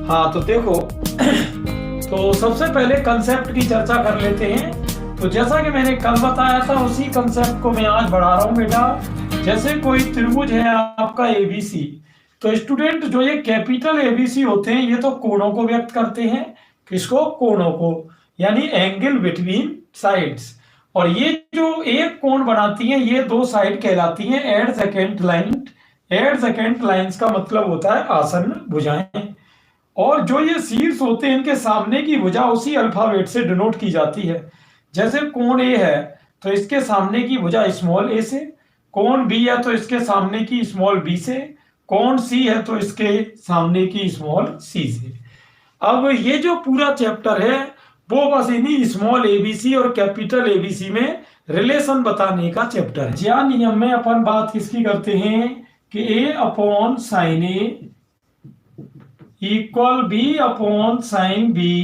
हाँ तो देखो तो सबसे पहले कंसेप्ट की चर्चा कर लेते हैं। तो जैसा कि मैंने कल बताया था उसी कंसेप्ट को मैं आज बढ़ा रहा हूँ बेटा। जैसे कोई त्रिभुज है आपका एबीसी, तो स्टूडेंट जो ये कैपिटल एबीसी होते हैं ये तो कोणों को व्यक्त करते हैं। किसको? कोणों को, यानी एंगल बिटवीन साइड्स। और ये जो एक कोण बनाती हैं ये दो साइड कहलाती हैं एडजेसेंट लाइन। एडजेसेंट लाइंस का मतलब होता है आसन्न भुजाएं। और जो ये शीर्ष होते हैं इनके सामने की भुजा उसी अल्फाबेट से डिनोट की जाती है। जैसे कोण ए है तो इसके सामने की भुजा स्मॉल ए से, कोण बी है तो इसके सामने की स्मॉल बी से, कोण सी है तो इसके सामने की स्मॉल सी से। अब ये जो पूरा चैप्टर है वो बस इन्हीं स्मॉल एबीसी और कैपिटल एबीसी में रिलेशन बताने का चैप्टर है। ज्या नियम में अपन बात किसकी करते हैं कि A upon sine A equal B upon sine B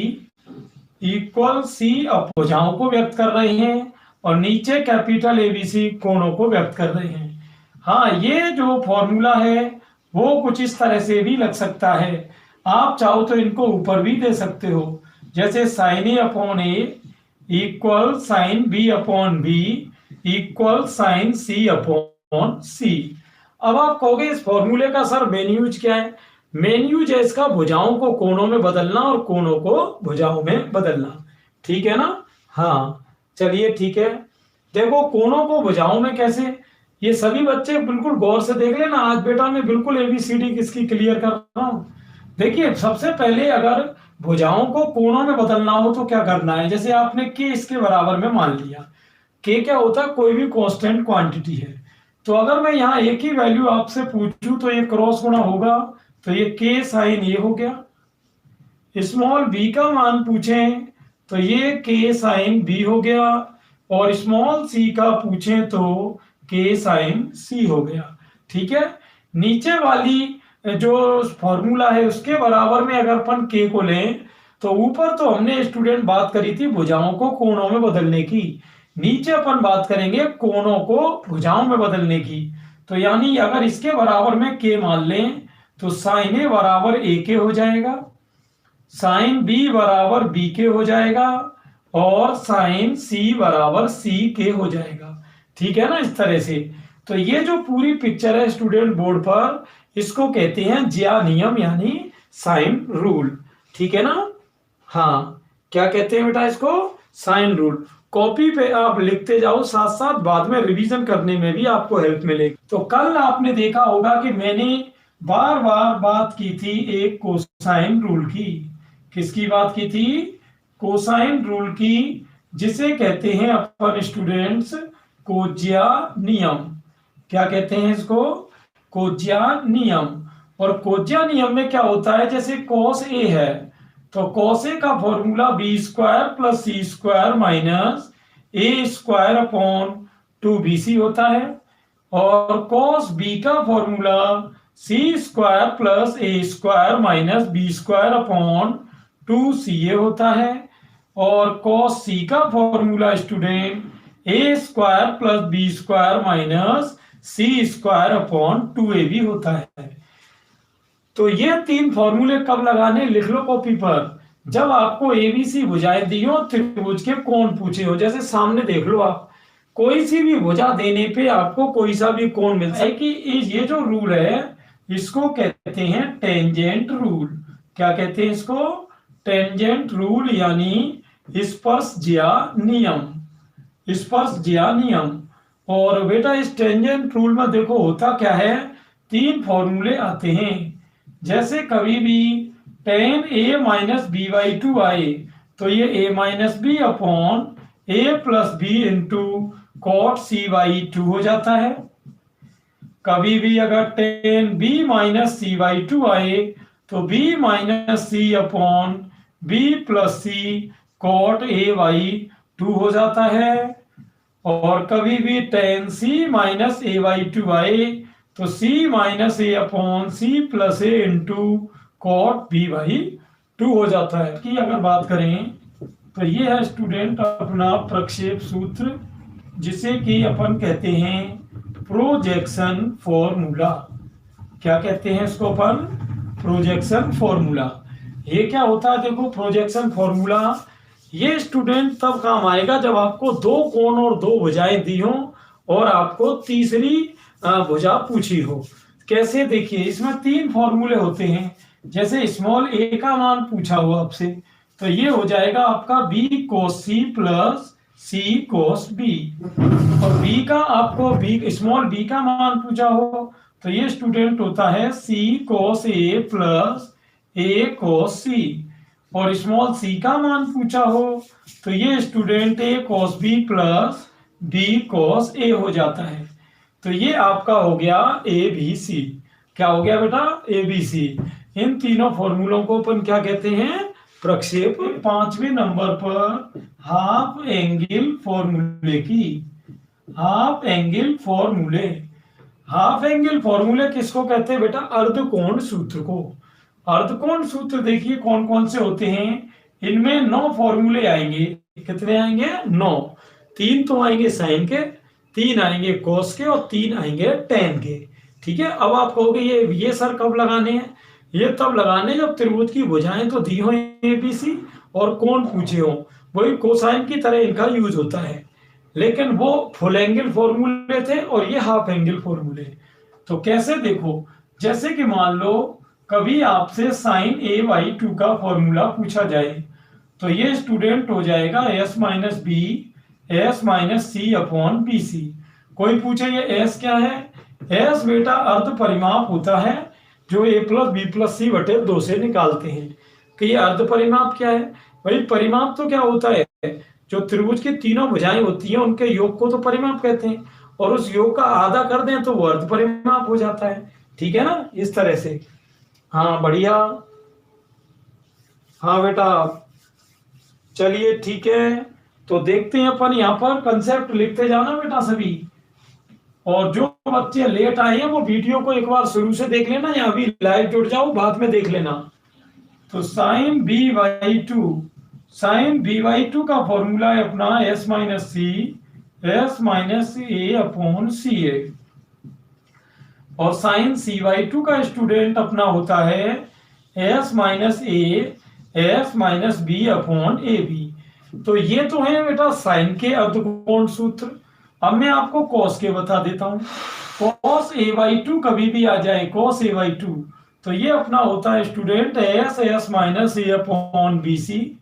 equal C. भुजाओं को व्यक्त कर रहे हैं और नीचे कैपिटल एबीसी कोणों को व्यक्त कर रहे हैं। हाँ, ये जो फॉर्मूला है वो कुछ इस तरह से भी लग सकता है। आप चाहो तो इनको ऊपर भी दे सकते हो, जैसे sine A upon A equal sine B upon B equal sine C upon C. अब आप कहोगे इस फॉर्मूले का सर मेन यूज क्या है? मेन यूज है इसका भुजाओं को कोणों में बदलना और कोणों को भुजाओं में बदलना। ठीक है ना? हाँ चलिए ठीक है। देखो कोणों को भुजाओं में कैसे, ये सभी बच्चे बिल्कुल गौर से देख लेना। आज बेटा मैं बिल्कुल एबीसीडी किसकी क्लियर कर रहा हूँ। देखिए सबसे पहले अगर भुजाओं को कोणों में बदलना हो तो क्या करना है, जैसे आपने के इसके बराबर में मान लिया। के क्या होता है? कोई भी कांस्टेंट क्वांटिटी है। तो अगर मैं यहाँ एक ही वैल्यू आपसे पूछूं तो ये क्रॉस गुणा होगा, तो ये के साइन ए हो गया। स्मॉल बी का मान पूछें तो ये के साइन बी हो गया, और स्मॉल सी का पूछें तो के साइन सी हो गया। ठीक है, नीचे वाली जो फॉर्मूला है उसके बराबर में अगर अपन के को लें तो ऊपर तो हमने स्टूडेंट बात करी थी भुजाओं को कोणों में बदलने की, नीचे अपन बात करेंगे कोणों को भुजाओं में बदलने की। तो यानी अगर इसके बराबर में के मान लें तो साइन ए बराबर ए के हो जाएगा, साइन बी बराबर बी के हो जाएगा, और साइन सी बराबर सी के हो जाएगा। ठीक है ना, इस तरह से। तो ये जो पूरी पिक्चर है स्टूडेंट बोर्ड पर, इसको कहते हैं ज्या नियम यानी साइन रूल। ठीक है ना? हाँ, क्या कहते हैं बेटा इसको? Sine rule. कॉपी पे आप लिखते जाओ, साथ साथ बाद में रिवीजन करने में भी आपको हेल्प मिलेगी। तो कल आपने देखा होगा कि मैंने बार बार बात की थी एक कोसाइन रूल की। किसकी बात की थी? कोसाइन रूल की, जिसे कहते हैं अपन स्टूडेंट्स कोज्या नियम। क्या कहते हैं इसको? कोज्या नियम। और कोज्या नियम में क्या होता है, जैसे कॉस ए है तो कॉस ए का formula B square plus C square minus A square upon 2bc होता है, और कॉस बी का formula C square plus A square minus B square upon 2ca होता है, और कॉस सी का formula student A square plus B square minus C square upon 2ab होता है। तो ये तीन फॉर्मूले कब लगाने, लिख लो कॉपी पर, जब आपको एबीसी भुजाएं दी हो, त्रिभुज के कोण पूछे हो। जैसे सामने देख लो आप, कोई सी भी भुजा देने पे आपको कोई सा भी कोण मिल सकता है। कि ये जो रूल है इसको कहते हैं टेंजेंट रूल। क्या कहते हैं इसको? टेंजेंट रूल, यानी स्पर्शज्या नियम। स्पर्शज्या नियम। और बेटा इस टेंजेंट रूल में देखो होता क्या है, तीन फॉर्मूले आते हैं। जैसे कभी भी tan A minus B by 2 आए तो ये A minus B upon A plus B into cot C by 2 हो जाता है। कभी भी अगर tan B minus C by 2 आए तो B minus C upon B plus C cot A by 2 हो जाता है। और कभी भी tan C minus A by 2 आए तो C minus A upon C plus A into cot B by 2 हो जाता है। कि अगर बात करें तो ये है स्टूडेंट अपना प्रक्षेप सूत्र, जिसे कि अपन कहते हैं प्रोजेक्शन फॉर्मूला। क्या कहते हैं इसको अपन? Projection formula. ये क्या होता है देखो, प्रोजेक्शन फॉर्मूला। ये स्टूडेंट तब काम आएगा जब आपको दो कोण और दो भुजाएं दी हो और आपको तीसरी भुजा पूछी हो। कैसे, देखिए इसमें तीन फॉर्मूले होते हैं। जैसे स्मॉल ए का मान पूछा हो आपसे, तो ये हो जाएगा आपका बी कोस सी प्लस सी कोस बी। और बी का आपको बी स्मॉल बी का मान पूछा हो तो ये स्टूडेंट होता है सी कोस ए प्लस ए कोस सी। और स्मॉल सी का मान पूछा हो तो ये स्टूडेंट ए कोस बी प्लस बी कोस ए हो जाता है। तो ये आपका हो गया ए बी सी। क्या हो गया बेटा, ए बी सी। इन तीनों फॉर्मूलों को अपन क्या कहते हैं, प्रक्षेप। पांचवें नंबर पर हाफ एंगल फॉर्मूले की, हाफ एंगल फॉर्मूले। हाफ एंगल फॉर्मूले किसको कहते हैं बेटा, अर्धकोण सूत्र को। अर्धकोण सूत्र देखिए कौन कौन से होते हैं। इनमें 9 फॉर्मूले आएंगे। कितने आएंगे, 9। 3 तो आएंगे साइन के, 3 आएंगे कोस के और 3 आएंगे टेन के। ठीक है। अब आप कहोगे ये सर कब लगाने हैं, ये तब लगाने जब त्रिभुज की भुजाएं तो दी हो एबीसी और कोण पूछे हो। वही कोसाइन की तरह इनका यूज होता है, लेकिन वो फुल एंगल फॉर्मूले थे और ये हाफ एंगल फॉर्मूले। तो कैसे देखो, जैसे कि मान लो कभी आपसे साइन ए बाई 2 का फॉर्मूला पूछा जाए तो ये स्टूडेंट हो जाएगा S minus B S minus सी अपॉन बी सी। कोई पूछे ये एस क्या है, एस बेटा अर्ध परिमाप होता है जो ए प्लस बी प्लस सी बटे 2 से निकालते हैं। कि ये अर्ध परिमाप क्या है, भाई परिमाप तो क्या होता है, जो त्रिभुज की तीनों भुजाएं होती हैं उनके योग को तो परिमाप कहते हैं, और उस योग का आधा कर दें तो वो अर्ध परिमाप हो जाता है। ठीक है ना, इस तरह से। हाँ बढ़िया। हाँ बेटा, चलिए ठीक है। तो देखते हैं अपन, यहाँ पर कंसेप्ट लिखते जाना बेटा सभी। और जो बच्चे लेट आए हैं वो वीडियो को एक बार शुरू से देख लेना, या अभी लाइव जुड़ जाओ बाद में देख लेना। तो sine B by 2, sine B by 2 का फॉर्मूला है अपना S minus A upon C A. और साइन सी बाई 2 का स्टूडेंट अपना होता है एस माइनस बी अपॉन ए बी। तो ये तो है बेटा साइन के अर्धकोण सूत्र। अब मैं आपको कॉस के बता देता हूं। कॉस ए बाई 2 कभी भी आ जाए, कॉस ए बाई 2, तो ये अपना होता है student S minus A upon B C.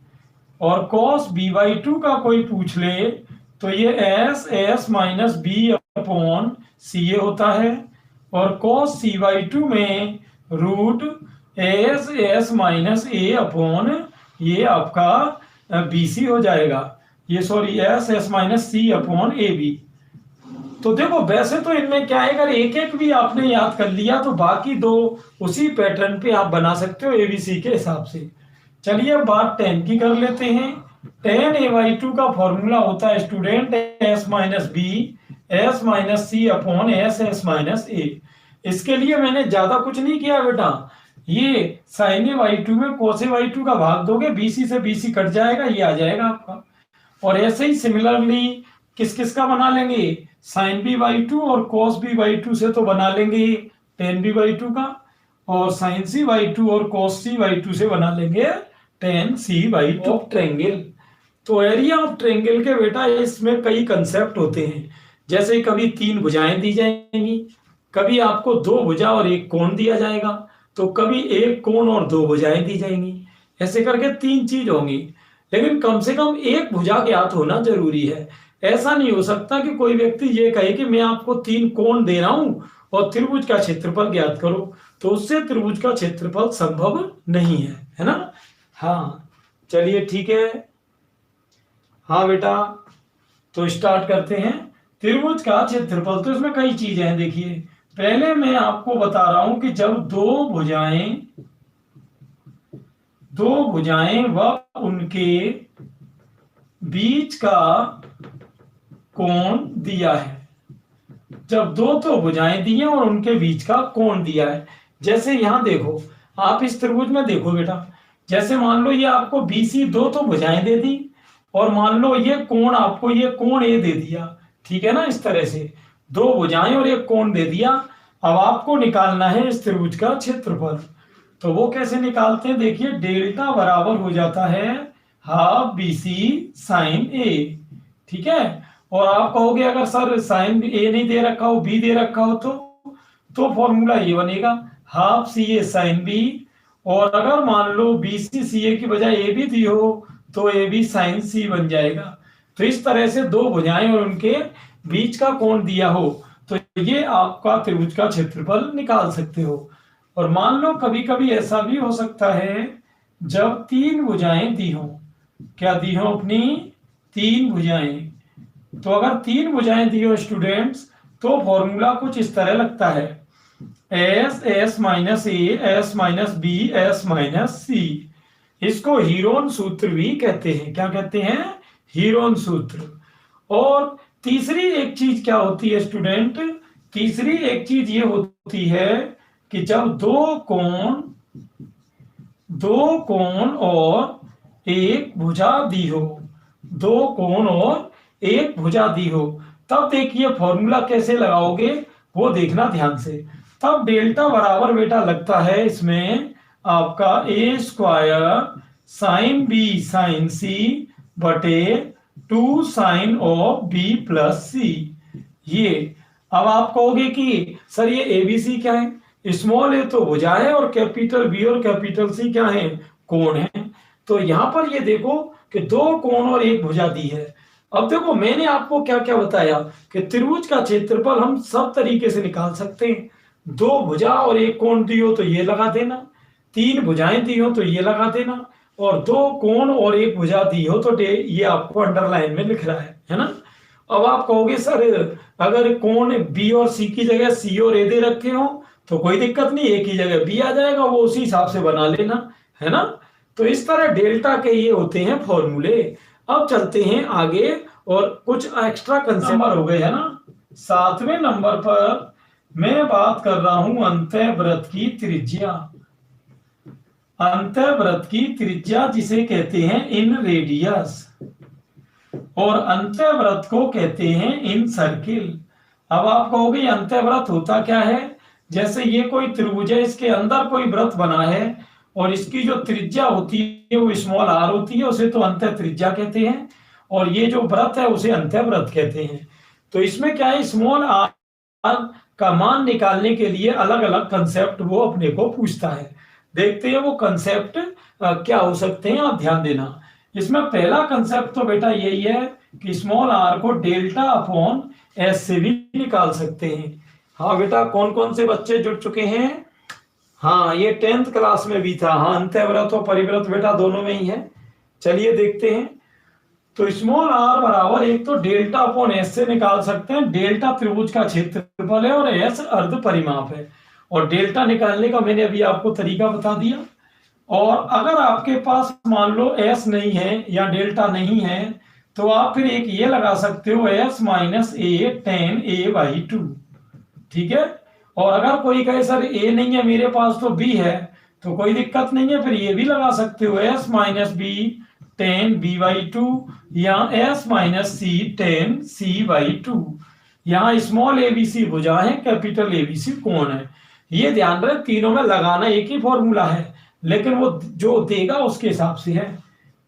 और कॉस बी बाई 2 का कोई पूछ ले तो ये S minus B upon C A होता है। और कॉस सी बाई 2 में root S minus A upon ये आपका बी सी हो जाएगा, ये सॉरी एस माइनस सी अपॉन ए बी। तो देखो वैसे तो इनमें क्या है, अगर एक एक भी आपने याद कर लिया तो बाकी दो उसी पैटर्न पे आप बना सकते हो एबीसी के हिसाब से। चलिए अब बात टेन की कर लेते हैं। टेन ए बाई 2 का फॉर्मूला होता है student S minus B S minus C upon S minus A. इसके लिए मैंने ज्यादा कुछ नहीं किया बेटा, ये साइन ए बाई 2 में कोस ए बाई 2 का भाग दोगे, बीसी से बीसी कट जाएगा, ये आ जाएगा आपका। और ऐसे ही सिमिलरली किस किस का बना लेंगे, साइन बी बाई 2 और कोस बी बाई 2 से तो बना लेंगे टेन बी बाई 2 का, और साइन सी बाई 2 और कोस सी बाई 2 से बना लेंगे टेन सी बाई 2 ट्रेंगल। तो एरिया ऑफ ट्रेंगल के बेटा इसमें कई कंसेप्ट होते हैं। जैसे कभी 3 भुजाएं दी जाएंगी, कभी आपको 2 भुजा और 1 कोण दिया जाएगा, तो कभी 1 कोण और 2 भुजाएं दी जाएंगी। ऐसे करके 3 चीज होंगी, लेकिन कम से कम 1 भुजा ज्ञात होना जरूरी है। ऐसा नहीं हो सकता कि कोई व्यक्ति ये कहे कि मैं आपको 3 कोण दे रहा हूं और त्रिभुज का क्षेत्रफल ज्ञात करो, तो उससे त्रिभुज का क्षेत्रफल संभव नहीं है ना। हाँ चलिए ठीक है। हाँ बेटा, तो स्टार्ट करते हैं। त्रिभुज का क्षेत्रफल, तो इसमें कई चीजें हैं। देखिए पहले मैं आपको बता रहा हूं कि जब दो भुजाएं व उनके बीच का कोण दिया है, जब दो तो भुजाएं दी हैं और उनके बीच का कोण दिया है। जैसे यहां देखो, आप इस त्रिभुज में देखो बेटा, जैसे मान लो ये आपको बीसी 2 तो भुजाएं दे दी, और मान लो ये कोण आपको ये कोण ए दे दिया। ठीक है ना, इस तरह से 2 भुजाएं और 1 कोण दे दिया। अब आपको निकालना है इस त्रिभुज का क्षेत्रफल। तो वो कैसे निकालते हैं, देखिए डेल्टा बराबर हो जाता है हाफ BC साइन A, ठीक है। और आप कहोगे अगर सर साइन A नहीं दे रखा हो, B दे रखा हो, तो फॉर्मूला ये बनेगा हाफ CA साइन B, और अगर मान लो BC CA की बजाय A भी दी हो तो AB साइन C बन जाएगा। तो इस तरह से दो भुजाएं और उनके बीच का कोण दिया हो तो ये आपका त्रिभुज का क्षेत्रफल निकाल सकते हो। और मान लो कभी कभी ऐसा भी हो सकता है जब तीन भुजाएं दी हो, क्या दी हो अपनी तीन भुजाएं, तो अगर तीन भुजाएं दी हो स्टूडेंट्स तो फॉर्मूला कुछ इस तरह लगता है S minus A S minus B S minus C। इसको हीरोन सूत्र भी कहते हैं। क्या कहते हैं, हीरोन सूत्र। और तीसरी एक चीज क्या होती है स्टूडेंट, तीसरी एक चीज ये होती है कि जब दो कोण और एक भुजा दी हो, दो कोण और एक भुजा दी हो, तब देखिए फॉर्मूला कैसे लगाओगे वो देखना ध्यान से। तब डेल्टा बराबर बेटा लगता है इसमें आपका A square sine B sine C बटे 2 sine of B plus C। ये अब आप कहोगे कि सर ये ABC क्या है, स्मॉल A तो भुजा है और कैपिटल B और कैपिटल C क्या है, कोण है। तो यहां पर ये देखो कि दो कोण और एक भुजा दी है। अब देखो मैंने आपको क्या क्या बताया कि त्रिभुज का क्षेत्रफल हम सब तरीके से निकाल सकते हैं। दो भुजा और एक कोण दी हो तो ये लगा देना, तीन भुजाएं दी हो तो ये लगा देना, और दो कोण और एक भुजा दी हो तो ये आपको अंडरलाइन में लिख रहा है ना। अब आप कहोगे सर अगर कोण B और C की जगह C और A दे रखे हो तो कोई दिक्कत नहीं, एक ही जगह B आ जाएगा, वो उसी हिसाब से बना लेना, है ना। तो इस तरह डेल्टा के ये होते हैं फॉर्मूले। अब चलते हैं आगे और कुछ एक्स्ट्रा कंसेप्ट हो गए, है ना। 7वें नंबर पर मैं बात कर रहा हूं अंतःवृत्त की त्रिज्या। अंतःवृत्त की त्रिज्या जिसे कहते हैं इन रेडियस, और अंतःवृत्त को कहते हैं इन सर्किल। अब आप कहोगे अंतःवृत्त होता क्या है, जैसे ये कोई त्रिभुज है, इसके अंदर कोई वृत्त बना है और इसकी जो त्रिज्या होती है वो स्मॉल r होती है, उसे तो अंतः त्रिज्या कहते हैं, और ये जो वृत्त है उसे अंतःवृत्त कहते हैं। तो इसमें क्या है, स्मॉल r का मान निकालने के लिए अलग अलग कंसेप्ट वो अपने को पूछता है। देखते हैं वो कंसेप्ट क्या हो सकते हैं, आप ध्यान देना। इसमें पहला कंसेप्ट तो बेटा यही है कि स्मॉल r को डेल्टा अपॉन S से भी निकाल सकते हैं। हाँ बेटा, कौन कौन से बच्चे जुड़ चुके हैं, हाँ ये 10th क्लास में भी था। हाँ अंतःवृत्त और परिवृत्त बेटा दोनों में ही है। चलिए देखते हैं। तो स्मॉल r बराबर एक तो डेल्टा अपॉन एस से निकाल सकते हैं। डेल्टा त्रिभुज का क्षेत्रफल है और एस अर्ध परिमाप है, और डेल्टा निकालने का मैंने अभी आपको तरीका बता दिया। और अगर आपके पास मान लो एस नहीं है या डेल्टा नहीं है तो आप फिर एक ये लगा सकते हो एस माइनस ए टेन A/2, ठीक है। और अगर कोई कहे सर ए नहीं है मेरे पास तो बी है, तो कोई दिक्कत नहीं है, फिर ये भी लगा सकते हो S minus B ten B/2 या एस माइनस सी टेन C/2। यहाँ स्मॉल ABC भुजा है, कैपिटल ABC कोण है। ये ध्यान रहे तीनों में लगाना एक ही फॉर्मूला है, लेकिन वो जो देगा उसके हिसाब से है।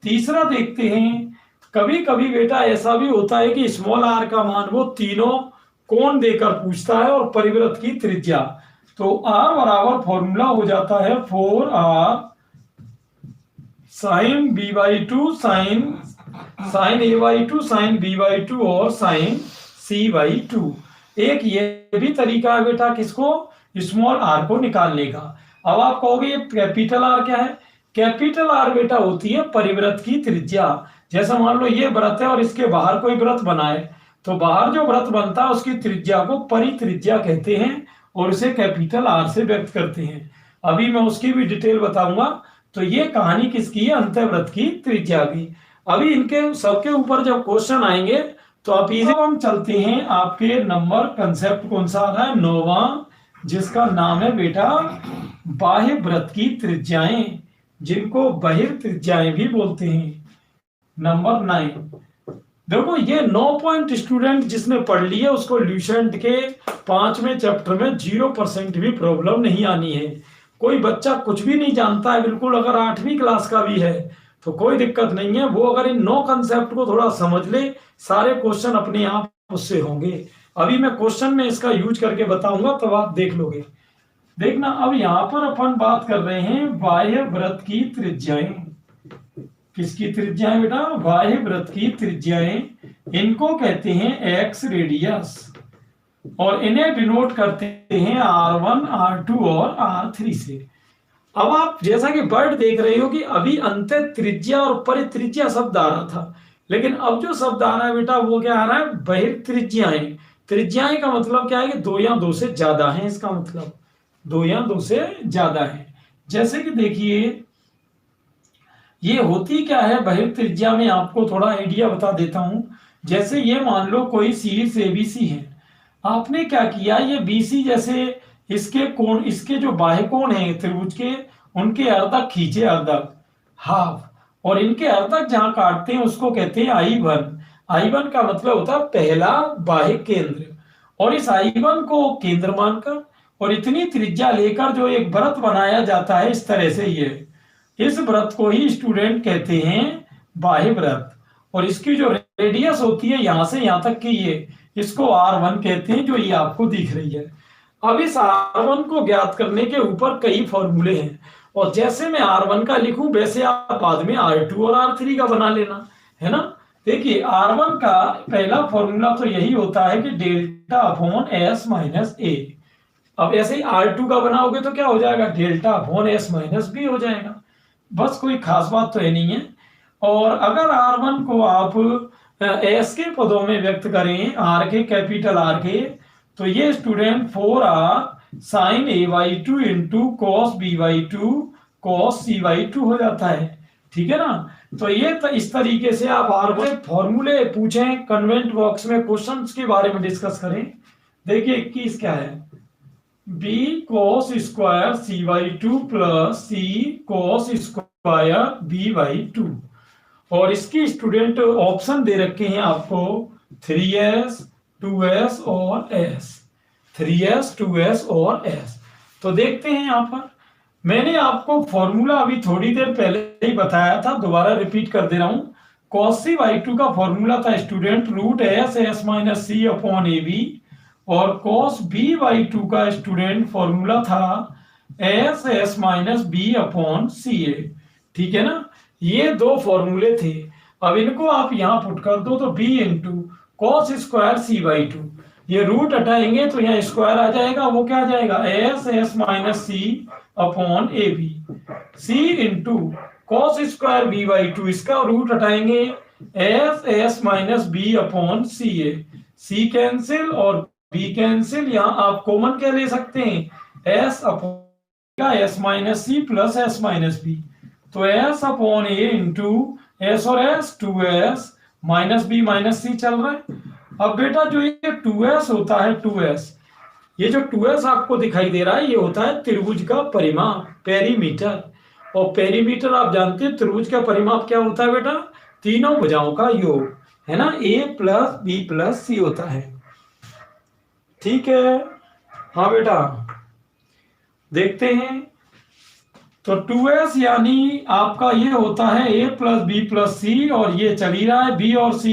तीसरा देखते हैं, कभी कभी बेटा ऐसा भी होता है कि स्मॉल r का मान वो तीनों कोण देकर पूछता है और परिवृत्त की त्रिज्या। तो r बराबर फॉर्मूला हो जाता है 4r sign B/2 sign A/2 sign B/2 और साइन C/2। एक ये भी तरीका है बेटा किसको, स्मॉल r को निकालने का। अब आप कहोगे ये कैपिटल R क्या है, कैपिटल R बेटा होती है परिवृत्त की त्रिज्या। जैसा मान लो ये वृत्त है और इसके बाहर कोई वृत्त बना है, तो बाहर जो वृत्त बनता है उसकी त्रिज्या को परित्रिज्या कहते हैं और उसे कैपिटल R से व्यक्त करते हैं। अभी मैं उसकी भी डिटेल बताऊंगा। तो ये कहानी किसकी है, अंतःवृत्त की त्रिज्या की। अभी इनके सबके ऊपर जब क्वेश्चन आएंगे तो आप इसे हम चलते हैं। आपके नंबर कंसेप्ट कौन सा आ रहा है, 9वां, जिसका नाम है बेटा बाह्य वृत्त की त्रिज्याएं, जिनको बहिर्त्रिज्याएं भी बोलते हैं। नंबर 9 देखो, ये 9 पॉइंट स्टूडेंट जिसने पढ़ लिया उसको ल्यूसेंट के 5वें चैप्टर में 0% भी प्रॉब्लम नहीं आनी है। कोई बच्चा कुछ भी नहीं जानता है बिल्कुल, अगर 8वीं क्लास का भी है तो कोई दिक्कत नहीं है, वो अगर इन 9 कंसेप्ट को थोड़ा समझ ले, सारे क्वेश्चन अपने आप उससे होंगे। अभी मैं क्वेश्चन में इसका यूज करके बताऊंगा, तब आप देख लोगे। देखना, अब यहां पर अपन बात कर रहे हैं बाह्य वृत्त की त्रिज्याएं। किसकी त्रिज्याएं बेटा? बाह्य वृत्त की त्रिज्याएं। इनको कहते हैं एक्स रेडियस, और इन्हें डिनोट करते हैं R1, R2 और R3 से। अब आप जैसा कि वर्ड देख रहे हो कि अभी अंत त्रिज्या और परित्रिज्या शब्द आ रहा था, लेकिन अब जो शब्द आ रहा है बेटा वो क्या आ रहा है? बहिर्त्रिज्याएं। त्रिज्याएं का मतलब क्या है कि 2 या 2 से ज्यादा है, इसका मतलब 2 या 2 से ज्यादा है। जैसे कि देखिए ये होती क्या है बहिर्त्रिज्या में, आपको थोड़ा आइडिया बता देता हूं। जैसे ये मान लो कोई शीर्ष एबीसी है, आपने क्या किया, ये बीसी जैसे इसके कोण, इसके जो बाह्य कोण हैं त्रिभुज के, उनके अर्धक खींचे, अर्धक हाफ, और इनके अर्धक जहां काटते हैं उसको कहते हैं I1। I1 का मतलब होता है पहला बाह्य केंद्र, और इस I1 को केंद्र मानकर और इतनी त्रिज्या लेकर जो एक वृत्त बनाया जाता है इस तरह से, ये इस वृत्त को ही स्टूडेंट कहते हैं बाह्य वृत्त। और इसकी जो रेडियस होती है यहां से यहां तक की, ये इसको R1 कहते हैं, जो ये आपको दिख रही है। अब इस R1 को ज्ञात करने के ऊपर कई फॉर्मूले हैं, और जैसे मैं R1 का लिखूं वैसे आप बाद में R2 और R3 का बना लेना, है ना। देखिए R1 का पहला फॉर्मूला तो यही होता है कि डेल्टा अपॉन S माइनस ए। अब ऐसे ही R2 का बनाओगे तो क्या हो जाएगा? Delta upon S minus B हो जाएगा। बस कोई खास बात तो है नहीं है। और अगर R1 को आप S के पदों में व्यक्त करें, R के, कैपिटल R के, तो ये student 4R sine A/2 into cos B/2 cos C/2 हो जाता है, ठीक है ना। तो ये इस तरीके से आप R1 फॉर्मूले पूछें कन्वेंट बॉक्स में, क्वेश्चंस के बारे में डिस्कस करें। देखिए 21 क्या है? B cos square C/2 plus C cos square B/2, और इसकी स्टूडेंट ऑप्शन दे रखे हैं आपको 3S 2S और S, 3S 2S और S। तो देखते हैं यहां पर, मैंने आपको फॉर्मूला अभी थोड़ी देर पहले ही बताया था, दोबारा रिपीट कर दे रहा हूं। cos C/2 का फॉर्मूला था student root S minus C upon AB, और cos B/2 का स्टूडेंट फॉर्मूला था S minus B upon CA, ठीक है ना। ये दो फॉर्मूले थे। अब इनको आप यहां पुट कर दो तो B into cos square C/2, ये रूट हटाएंगे तो यहाँ स्क्वायर आ जाएगा, वो क्या आ जाएगा? S minus C upon AB, C into cos square B/2, इसका रूट हटाएंगे S minus B upon CA, C cancel और B कैंसिल, यहाँ आप कॉमन क्या ले सकते हैं? S upon S minus C plus S minus B, तो S upon A into S और S 2S minus B minus C चल रहा है। अब बेटा जो ये 2S होता है, 2S, ये जो 2S आपको दिखाई दे रहा है ये होता है त्रिभुज का परिमाप, पेरीमीटर। और पेरीमीटर आप जानते हैं त्रिभुज का परिमाप क्या होता है बेटा? तीनों भुजाओं का योग, है ना। A plus B plus C होता है, ठीक है। हाँ बेटा देखते हैं, तो 2S यानी आपका ये होता है A plus B plus C, और ये चल ही रहा है, B और C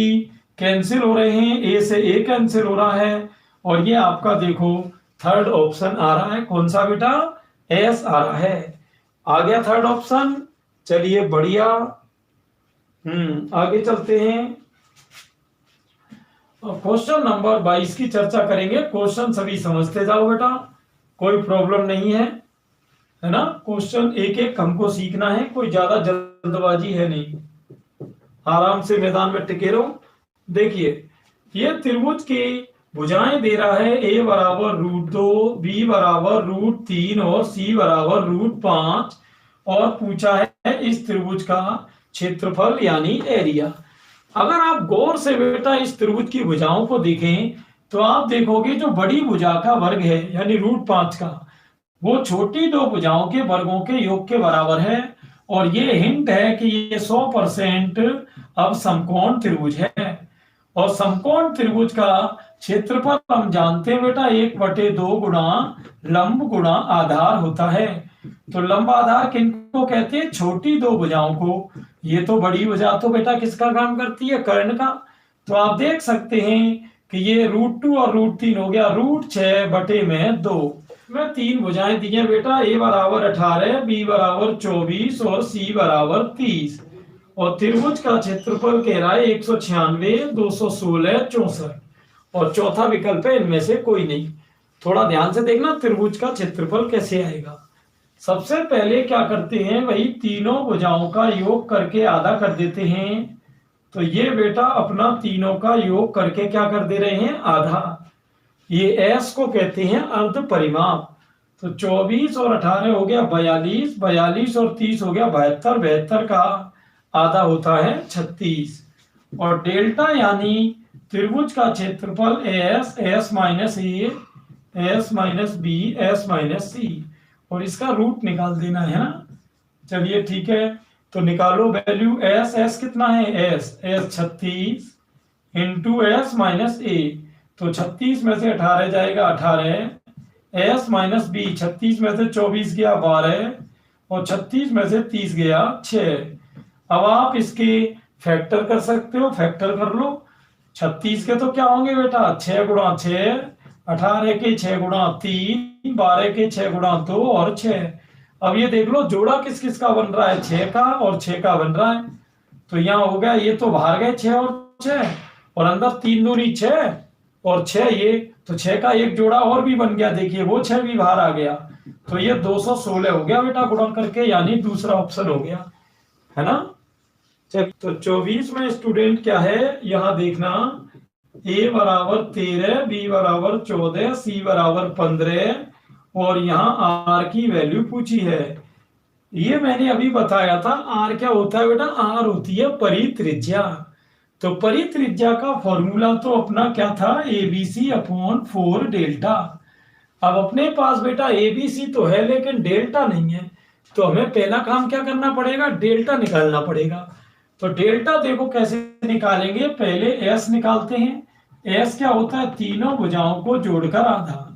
कैंसिल हो रहे हैं, A से A कैंसिल हो रहा है, और ये आपका देखो थर्ड ऑप्शन आ रहा है, कौन सा बेटा? S आ रहा है। आ गया थर्ड ऑप्शन, चलिए बढ़िया। आगे चलते हैं, क्वेश्चन नंबर 22 की चर्चा करेंगे। क्वेश्चन सभी समझते जाओ बेटा, कोई प्रॉब्लम नहीं है, है ना। क्वेश्चन एक एक हमको सीखना है, कोई ज्यादा जल्दबाजी है नहीं, आराम से मैदान में टिके रहो। देखिए ये त्रिभुज की भुजाएं दे रहा है, A बराबर √2, B बराबर √3 और C बराबर √5, और पूछा है इस त्रिभुज का क्षेत्रफल यानी एरिया। अगर आप गौर से बेटा इस त्रिभुज की भुजाओं को देखें तो आप देखोगे जो बड़ी भुजा का वर्ग है यानी √5 का, वो छोटी दो भुजाओं के वर्गों के योग के बराबर है, और ये हिंट है कि ये 100% अब समकोण त्रिभुज है। और समकोण त्रिभुज का क्षेत्रफल हम जानते हैं बेटा 1/2 गुणा लंब गुणा आधार होता है। तो लंब आधार किनको कहते हैं? छोटी दो भुजाओं को। ये तो बड़ी भुजा तो बेटा किसका काम करती है? कर्ण का। तो आप देख सकते हैं कि ये √2 और √3 हो गया, √6/2 में 3 भुजाएं दी हैं बेटा, a बराबर 18, b बराबर 24 और c बराबर 30। और त्रिभुज का क्षेत्रफल कह रहा है 196, 216, 64 और चौथा विकल्प है इनमें से कोई नहीं। थोड़ा ध्यान से देखना त्रिभुज का क्षेत्रफल कैसे आएगा। सबसे पहले क्या करते हैं, वही तीनों भुजाओं का योग करके आधा कर देते हैं। तो ये बेटा अपना तीनों का योग करके क्या कर दे रहे हैं? आधा। ये एस को कहते हैं अर्ध परिमाप। तो 24 और 18 हो गया 42, 42 और 30 हो गया 72, 72 का आधा होता है 36। और डेल्टा यानी त्रिभुज का क्षेत्रफल एस, एस माइनस ए, S minus B, S minus C, और इसका रूट निकाल देना है ना। चलिए ठीक है, तो निकालो वैल्यू। एस, एस कितना है? एस 36 इंटू एस माइनस ए। तो 36 में से 18 जाएगा 18, एस माइनस बी 36 में से 24 गया 12 और 36 में से 30 गया 6। अब आप इसके फैक्टर कर सकते हो, फैक्टर कर लो। 36 के तो क्या होंगे बेटा? 6 गुणा 6, 18 के 6 गुणा 3, 12 के 6 गुणा 2 और 6। अब ये देख लो जोड़ा किस किस का बन रहा है? 6 का और 6 का बन रहा है। तो यहाँ हो गया, ये तो बाहर गए 6 और 6 और अंदर 3 दूनी 6 और 6 ये, तो 6 का एक जोड़ा और भी बन गया, देखिए वो 6 भी बाहर आ गया। तो ये 216 हो गया बेटा गुणन करके, यानी दूसरा ऑप्शन हो गया, है ना। तो 24 में स्टूडेंट क्या है यहाँ देखना, a बराबर 13, b बराबर 14, c बराबर 15 और यहाँ r की वैल्यू पूछी है। ये मैंने अभी बताया था। r क्या होता है बेटा? r होती है परित्रिज्या। तो परित्रिज्या का फॉर्मूला तो अपना क्या था? ABC/4 delta. अब अपने पास बेटा ABC तो है लेकिन डेल्टा नहीं है, तो हमें पहला काम क्या करना पड़ेगा? डेल्टा निकालना पड़ेगा। तो डेल्टा देखो कैसे निकालेंगे, पहले एस निकालते हैं। एस क्या होता है? तीनों भुजाओं को जोड़कर आधा।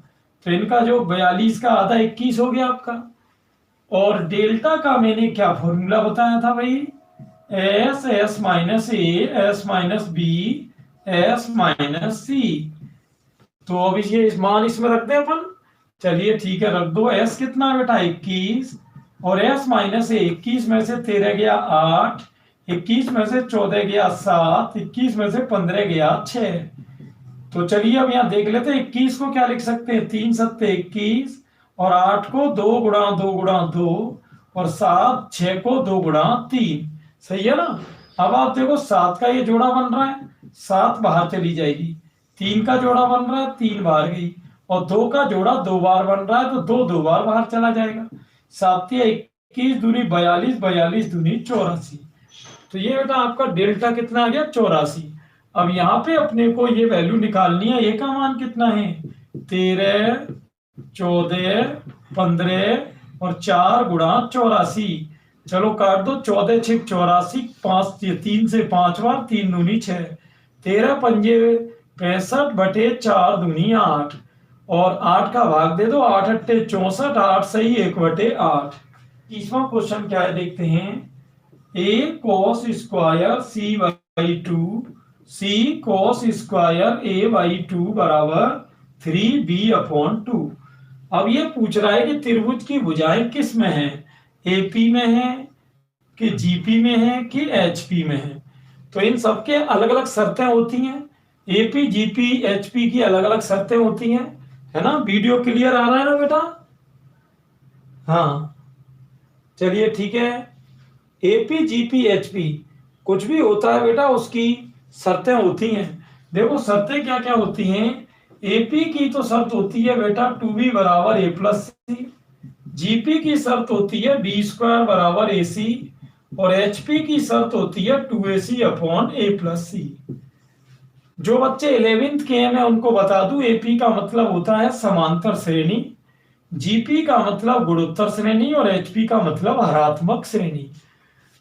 तो इनका जो 42 का आधा 21 हो गया आपका। और डेल्टा का मैंने क्या फॉर्मूला बताया था भाई? एस, एस माइनस ए, S minus B, S minus C. तो अब ये मान इसमें रख दें अपन। चलिए ठीक है, रख दो। एस कितना है बेटा? 21 और एस माइनस ए, 21 में से 13 गया 8, 21 में से 14 गया 7, 21 में से 15 गया 6। तो चलिए अब यहाँ देख लेते हैं। 21 को क्या लिख सकते हैं? 3 सत्ते 21 और 8 को 2 गुणा 2 गुणा 2 और 7, 6 को 2 गुणा 3। सही है ना। अब आप देखो 7 का ये जोड़ा बन रहा है, 7 बाहर चली जाएगी। 3 का जोड़ा बन रहा है, 3 बाहर गई। और 2 का जोड़ा 2 बार बन रहा है, तो 2 2 बार बाहर चला जाएगा। 7 21 दूनी 42, 42 दूनी 84। तो ये बेटा आपका डेल्टा कितना आ गया? 84। अब यहाँ पे अपने को ये वैल्यू निकालनी है। ए का मान कितना है? 13, 14, 15 और 4 गुणा 84। चलो काट दो। 14 6 84, 5 3 से 5 बार, 3 दूनी 6, 13 पंजे 65/4 दूनी 8 और 8 का भाग दे दो। 8 अट्टे 64, 8 सही 1/8। 30वां क्वेश्चन क्या है देखते हैं। a cos square c/2, c cos square a/2 बराबर 3b/2। अब ये पूछ रहा है कि त्रिभुज की भुजाएं किस में हैं? AP में है कि GP में है कि HP में है? तो इन सबके अलग अलग शर्तें होती हैं। AP, GP, HP की अलग अलग शर्तें होती हैं, है ना। वीडियो क्लियर आ रहा है ना बेटा? हाँ चलिए ठीक है। AP, GP, HP कुछ भी होता है बेटा, उसकी शर्तें होती हैं। देखो शर्तें क्या क्या होती हैं। AP की तो शर्त होती है बेटा 2B बराबर A+C। GP की शर्त होती है B² बराबर AC और HP की शर्त होती है 2AC/A+C। जो बच्चे 11th के हैं मैं उनको बता दूं, AP का मतलब होता है समांतर श्रेणी, GP का मतलब गुणोत्तर श्रेणी और HP का मतलब हरात्मक श्रेणी।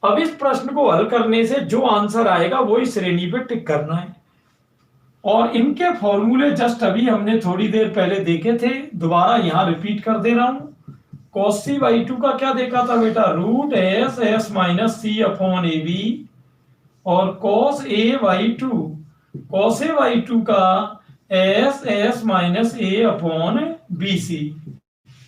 अब इस प्रश्न को हल करने से जो आंसर आएगा वही श्रेणी पे टिक करना है। और इनके फॉर्मूले जस्ट अभी हमने थोड़ी देर पहले देखे थे, दोबारा यहां रिपीट कर दे रहा हूं। cos c बाई 2 का क्या देखा था बेटा, root S S minus C upon A B, और cos a बाई 2 का S S minus A upon B C.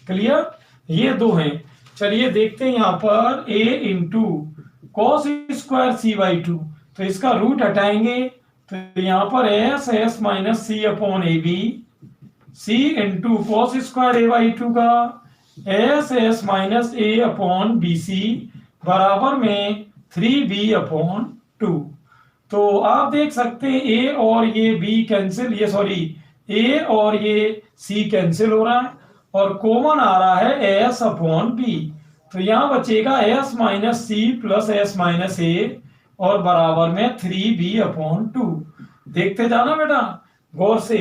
Clear, ये दो हैं। चलिए देखते हैं यहां पर a इंटू कॉस स्क्वायर सी बाई 2, तो इसका रूट हटाएंगे तो यहां पर S S minus C upon A B, C into cos square A by 2 का S S minus A upon B C बराबर में 3b अपॉन 2। तो आप देख सकते हैं ए और ये बी कैंसिल, ये सॉरी ए और ये सी कैंसिल हो रहा है और कॉमन आ रहा है एस अपॉन बी, तो यहां बचेगा S minus C plus S minus A और बराबर में 3b अपॉन 2। देखते जाना बेटा गौर से।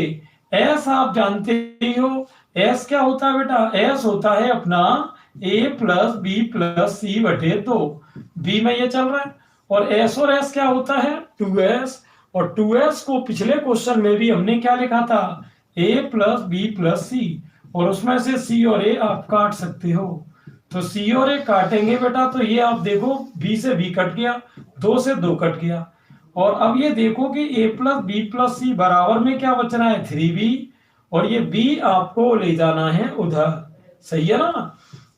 एस आप जानते ही हो, एस क्या होता है बेटा, एस होता है अपना a प्लस बी प्लस सी बटे 2, बी में ये चल रहा है, और एस क्या होता है 2s, और 2s को पिछले क्वेश्चन में भी हमने क्या लिखा था, a plus B plus C, और उसमें से c और a आप काट सकते हो, तो c और a काटेंगे बेटा, तो ये आप देखो b से b कट गया, 2 से 2 कट गया, और अब ये देखो कि a प्लस बी प्लस सी बराबर में क्या बच रहा है 3b, और ये b आपको ले जाना है उधर, सही है ना,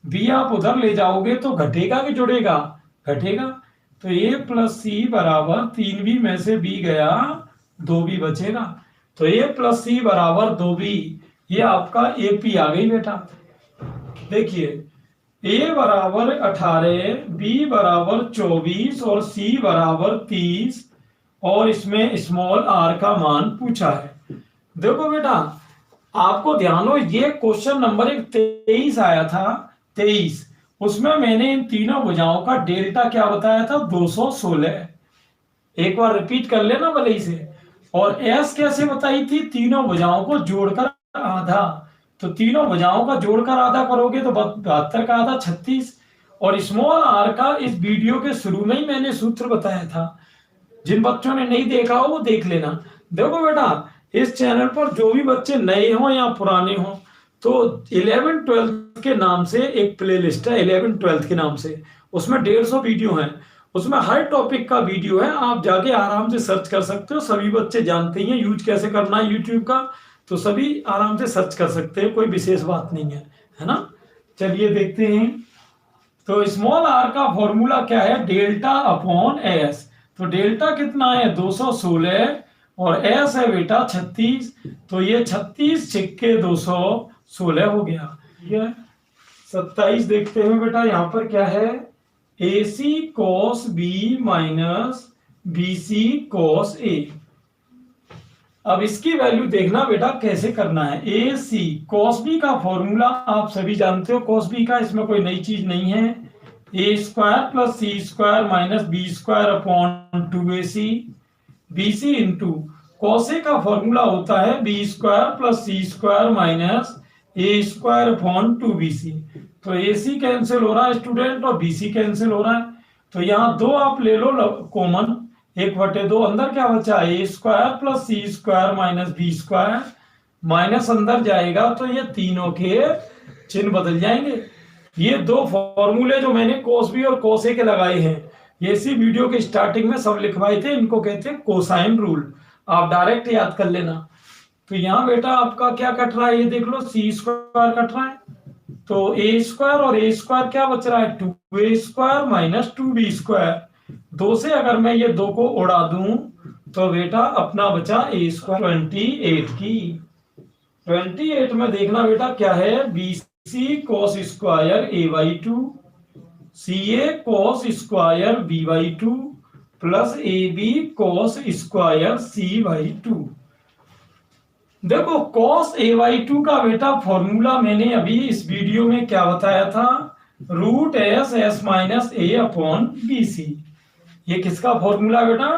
b आप उधर ले जाओगे तो घटेगा कि जुड़ेगा, घटेगा, तो a प्लस सी बराबर 3b में से b गया 2b बचेगा, तो a प्लस सी बराबर 2b, ये आपका AP आ गई बेटा। देखिए a बराबर 18, b बराबर 24 और c बराबर 30, और इसमें स्मॉल r का मान पूछा है। देखो बेटा आपको ध्यान हो, ये क्वेश्चन नंबर 23 आया था, 23, उसमें मैंने इन तीनों भुजाओं का डेल्टा क्या बताया था 216, एक बार रिपीट कर लेना भले से। और s कैसे बताई थी, तीनों भुजाओं को जोड़कर आधा, तो तीनों भुजाओं का जोड़कर आधा करोगे तो 72 का आधा 36, और स्मॉल r का इस वीडियो के शुरू में ही मैंने सूत्र बताया था, जिन बच्चों ने नहीं देखा हो वो देख लेना। देखो बेटा इस चैनल पर जो भी बच्चे नए हो या पुराने हो, तो 11 12 के नाम से एक प्लेलिस्ट है, 11 12 के नाम से, उसमें 150 वीडियो हैं, उसमें हर टॉपिक का वीडियो है, आप जाके आराम से सर्च कर सकते हो, सभी बच्चे जानते हैं यूज कैसे करना है यूट्यूब का, तो सभी आराम से सर्च कर सकते हैं, कोई विशेष बात नहीं है ना। चलिए देखते हैं, तो स्मॉल r का फॉर्मूला क्या है, डेल्टा अपॉन एस, तो डेल्टा कितना है 216 और एस है बेटा 36, तो ये 36 छिक्के 216 हो गया, ठीक है। 27 देखते हैं बेटा, यहाँ पर क्या है, AC cos B minus BC cos A। अब इसकी वैल्यू देखना बेटा कैसे करना है, AC cos B का फॉर्मूला आप सभी जानते हो, cos B का इसमें कोई नई चीज नहीं है, a square plus C square minus B square upon 2AC, BC into cos A का फॉर्मूला होता है b square plus C square minus a square upon 2BC, तो AC कैंसिल हो रहा है स्टूडेंट और BC कैंसिल हो रहा है, तो यहाँ दो आप ले लो कॉमन, 1/2, अंदर क्या बचा a square plus C square minus B square, minus अंदर जाएगा तो ये तीनों के चिन्ह बदल जाएंगे। ये दो फॉर्मूले जो मैंने cos B और cos A के लगाए हैं, ये इसी वीडियो के स्टार्टिंग में सब लिखवाए थे, इनको कहते हैं कोसाइन रूल, आप डायरेक्ट याद कर लेना। तो यहाँ बेटा आपका क्या कट रहा है, ये देख लो सी स्क्वायर कट रहा है, तो a स्क्वायर और a स्क्वायर क्या बच रहा है 2a square minus 2b square, 2 से अगर मैं ये 2 को उड़ा दूं तो बेटा अपना बचा a स्क्वायर 28 की, 28 में देखना बेटा क्या है, BC cos square a/2, CA cos square b/2 plus AB cos square c/2। देखो cos a/2 का बेटा फॉर्मूला मैंने अभी इस वीडियो में क्या बताया था, root S S minus A upon B C, ये किसका फॉर्मूला बेटा,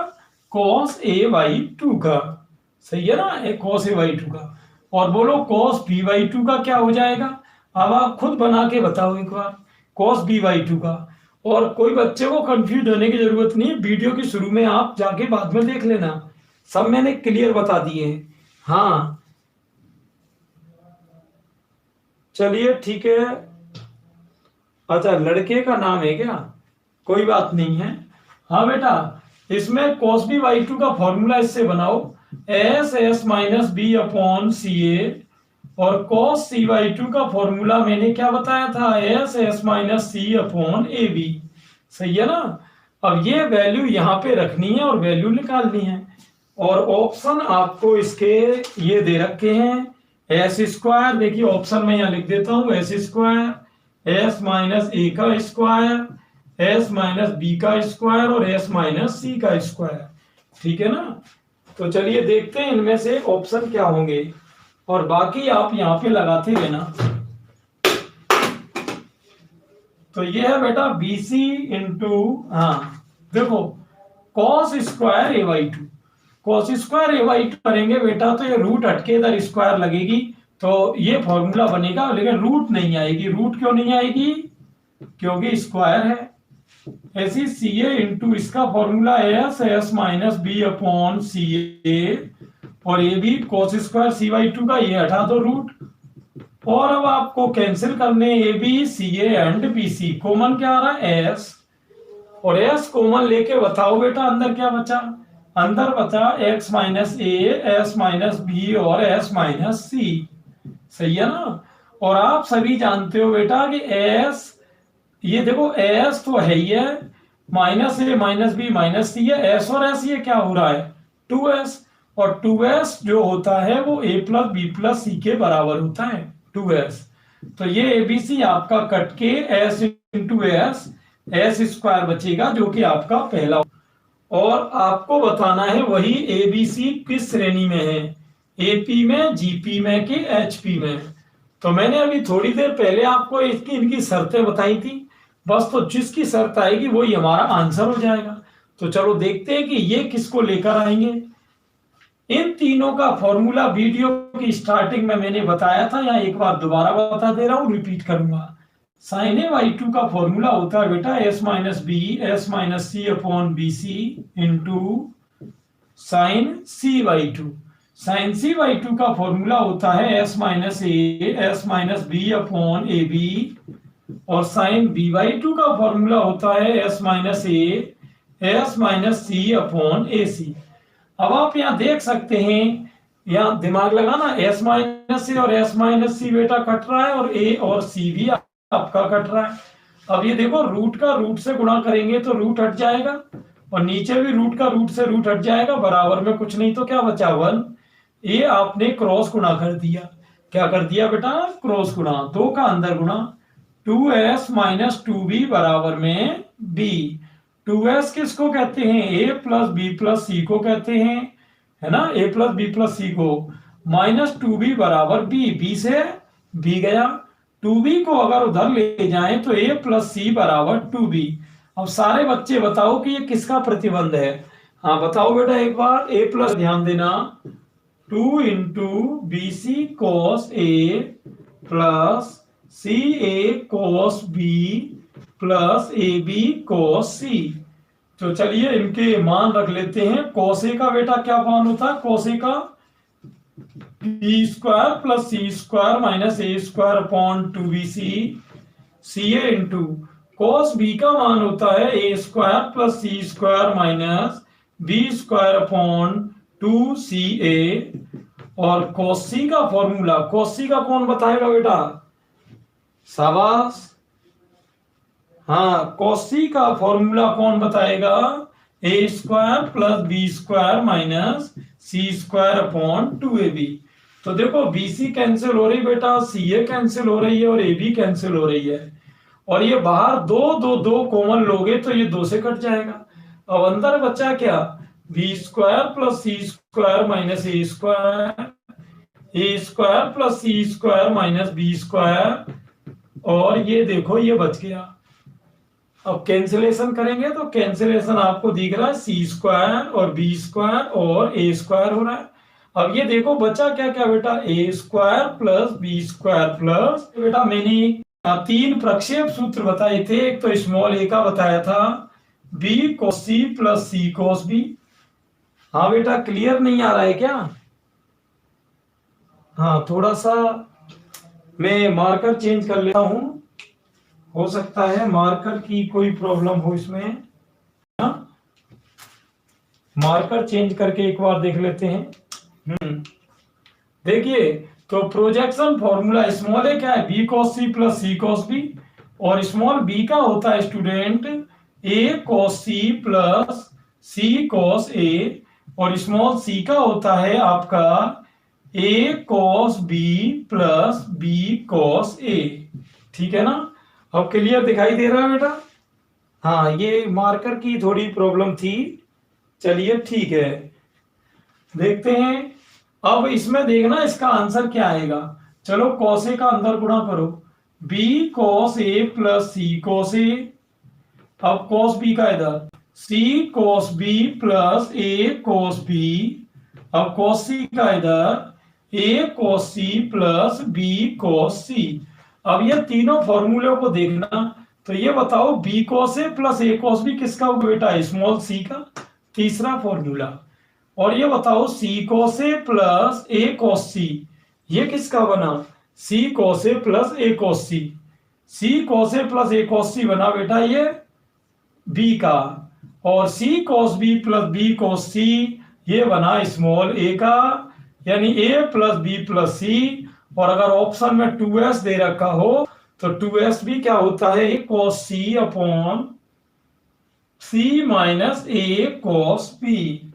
cos a/2 का, सही है ना, एक cos a/2 का, और बोलो cos b/2 का क्या हो जाएगा, अब आप खुद बना के बताओ एक बार, cos b/2 का, और कोई बच्चे को कंफ्यूज होने की जरूरत नहीं, वीडियो के शुरू में आप जाके बाद में देख लेना, सब मैंने क्लियर बता दिए हैं। हाँ चलिए ठीक है। अच्छा लड़के का नाम है क्या? कोई बात नहीं है। हाँ बेटा, इसमें cos b बाई टू का फॉर्मूला इससे बनाओ, S S minus B upon C A, और cos c बाई टू का फॉर्मूला मैंने क्या बताया था, एस एस माइनस सी अपॉन ए बी। सही है ना? अब ये वैल्यू यहाँ पे रखनी है और वैल्यू निकालनी है। और ऑप्शन आपको इसके ये दे रखे हैं, एस स्क्वायर, देखिए ऑप्शन में यहाँ लिख देता हूँ, एस स्क्वायर, एस माइनस ए का स्क्वायर, एस माइनस बी का स्क्वायर और एस माइनस सी का स्क्वायर। ठीक है ना? तो चलिए देखते हैं इनमें से ऑप्शन क्या होंगे, और बाकी आप यहाँ पे लगाते रहना। तो ये है बेटा बी सी इंटू, हाँ देखो cos square A by to, cos square A by to करेंगे बेटा तो ये रूट हटके इधर स्क्वायर लगेगी, तो ये फॉर्मूला बनेगा, लेकिन रूट नहीं आएगी। रूट क्यों नहीं आएगी? क्योंकि स्क्वायर है। ऐसी सी ए इंटू इसका formula S S minus B upon C A, और ये भी cos square C by two का, ये हटा दो रूट। और अब आपको कैंसिल करने a B c a and b c, common क्या आ रहा है एस, और एस कॉमन लेके बताओ बेटा अंदर क्या बचा। अंदर बचा एक्स माइनस ए, एस माइनस बी और एस माइनस सी। सही है ना? और आप सभी जानते हो बेटा कि एस, ये देखो एस तो है ही है, माइनस ए माइनस बी माइनस सी है, एस और एस ये क्या हो रहा है 2s, और 2s जो होता है वो a प्लस बी प्लस सी के बराबर होता है 2s। तो ये एबीसी आपका कट के s इंटू एस स्क्वायर बचेगा, जो कि आपका पहला। और आपको बताना है वही एबीसी किस श्रेणी में है, एपी में, जीपी में कि एचपी में। तो मैंने अभी थोड़ी देर पहले आपको इसकी इनकी शर्तें बताई थी, बस तो जिसकी शर्त आएगी वही हमारा आंसर हो जाएगा। तो चलो देखते हैं कि ये किसको लेकर आएंगे। इन तीनों का फॉर्मूला वीडियो की स्टार्टिंग में मैंने बताया था, या एक बार दोबारा बता दे रहा हूं, रिपीट करूंगा। साइन ए बाई टू का फॉर्मूला होता है बेटा s minus B, S minus C upon B C into sine c by two. Sine c by two का फॉर्मूला होता है S minus A, S minus B upon A B, और sine B by two का formula होता है S minus A, S minus C upon a c. अब आप यहाँ देख सकते हैं, यहाँ दिमाग लगाना, एस माइनस सी और एस माइनस सी बेटा कट रहा है, और ए और सी भी आपका कट रहा है। अब ये देखो रूट का रूट से गुणा करेंगे तो रूट हट जाएगा, और नीचे भी रूट का रूट से रूट हट जाएगा, बराबर में कुछ नहीं तो क्या बचा 1। ये आपने क्रॉस गुणा कर दिया। क्या कर दिया बेटा? क्रॉस गुणा, दो का अंदर गुणा, 2s माइनस 2b बराबर में b। 2s किसको कहते हैं? a प्लस बी प्लस सी को कहते हैं, है ना, a प्लस बी प्लस सी को, माइनस 2b बराबर b, b से b गया, 2b को अगर उधर ले जाएं तो a प्लस सी बराबर 2b। अब सारे बच्चे बताओ कि ये किसका प्रतिबंध है। हाँ बताओ बेटा एक बार, a प्लस, ध्यान देना, 2 into B C cos A plus C A cos B plus A B cos C. तो चलिए इनके मान रख लेते हैं। कॉस ए का बेटा क्या मान होता है? कॉस ए का B square plus C square minus A square upon 2bc, C A into cos B का मान होता है A square plus C square minus B square upon 2ca, और कॉस सी का फॉर्मूला, कॉस सी का कौन बताएगा बेटा? शाबाश। हाँ कॉस सी का फॉर्मूला कौन बताएगा? A square plus B square minus C square upon 2ab। तो देखो बीसी कैंसिल हो रही बेटा, सीए कैंसिल हो रही है और ए बी कैंसिल हो रही है, और ये बाहर दो दो दो कॉमन लोगे तो ये 2 से कट जाएगा। अब अंदर बचा क्या? B square plus C square minus A square plus C square minus B square, और ये देखो ये बच गया। अब कैंसिलेशन करेंगे तो कैंसिलेशन आपको दिख रहा है सी स्क्वायर और बी स्क्वायर और ए स्क्वायर हो रहा है। अब ये देखो बचा क्या क्या बेटा? A square plus B square plus, बेटा मैंने 3 प्रक्षेप सूत्र बताए थे। एक तो स्मॉल ए का बताया था, बी कोस सी प्लस सी कोस बी, हाँ बेटा, क्लियर नहीं आ रहा है क्या? हाँ, थोड़ा सा मैं मार्कर चेंज कर लेता हूँ, हो सकता है मार्कर की कोई प्रॉब्लम हो इसमें। हाँ, मार्कर चेंज करके एक बार देख लेते हैं। देखिए, तो प्रोजेक्शन फॉर्मूला स्मॉल ए क्या है, B cos C plus C cos B, और स्मॉल बी का होता है student A cos C plus C cos A, और स्मॉल सी का होता है आपका A cos B plus B cos A. ठीक है ना? अब क्लियर दिखाई दे रहा है बेटा? हाँ, ये मार्कर की थोड़ी प्रॉब्लम थी। चलिए ठीक है, देखते हैं। अब इसमें देखना इसका आंसर क्या आएगा। चलो कॉस ए का अंदर गुणा करो, B cos A plus C cos A. अब कॉस बी का इधर C cos B plus A cos B. अब कॉस सी का इधर A cos C plus B cos C. अब ये तीनों फॉर्मूले को देखना, तो ये बताओ B cos A plus A cos B किसका होगा बेटा, स्मॉल सी का, तीसरा फॉर्मूला। और ये बताओ C cos A plus A cos C, ये किसका बना, C cos A plus A cos C. C cos A plus A cos C बना बेटा ये बी का, और C cos B plus B cos C ये बना स्मॉल ए का, यानी A plus B plus C. और अगर ऑप्शन में 2s दे रखा हो तो 2s भी क्या होता है, कॉस सी अपॉन सी माइनस ए कॉस बी।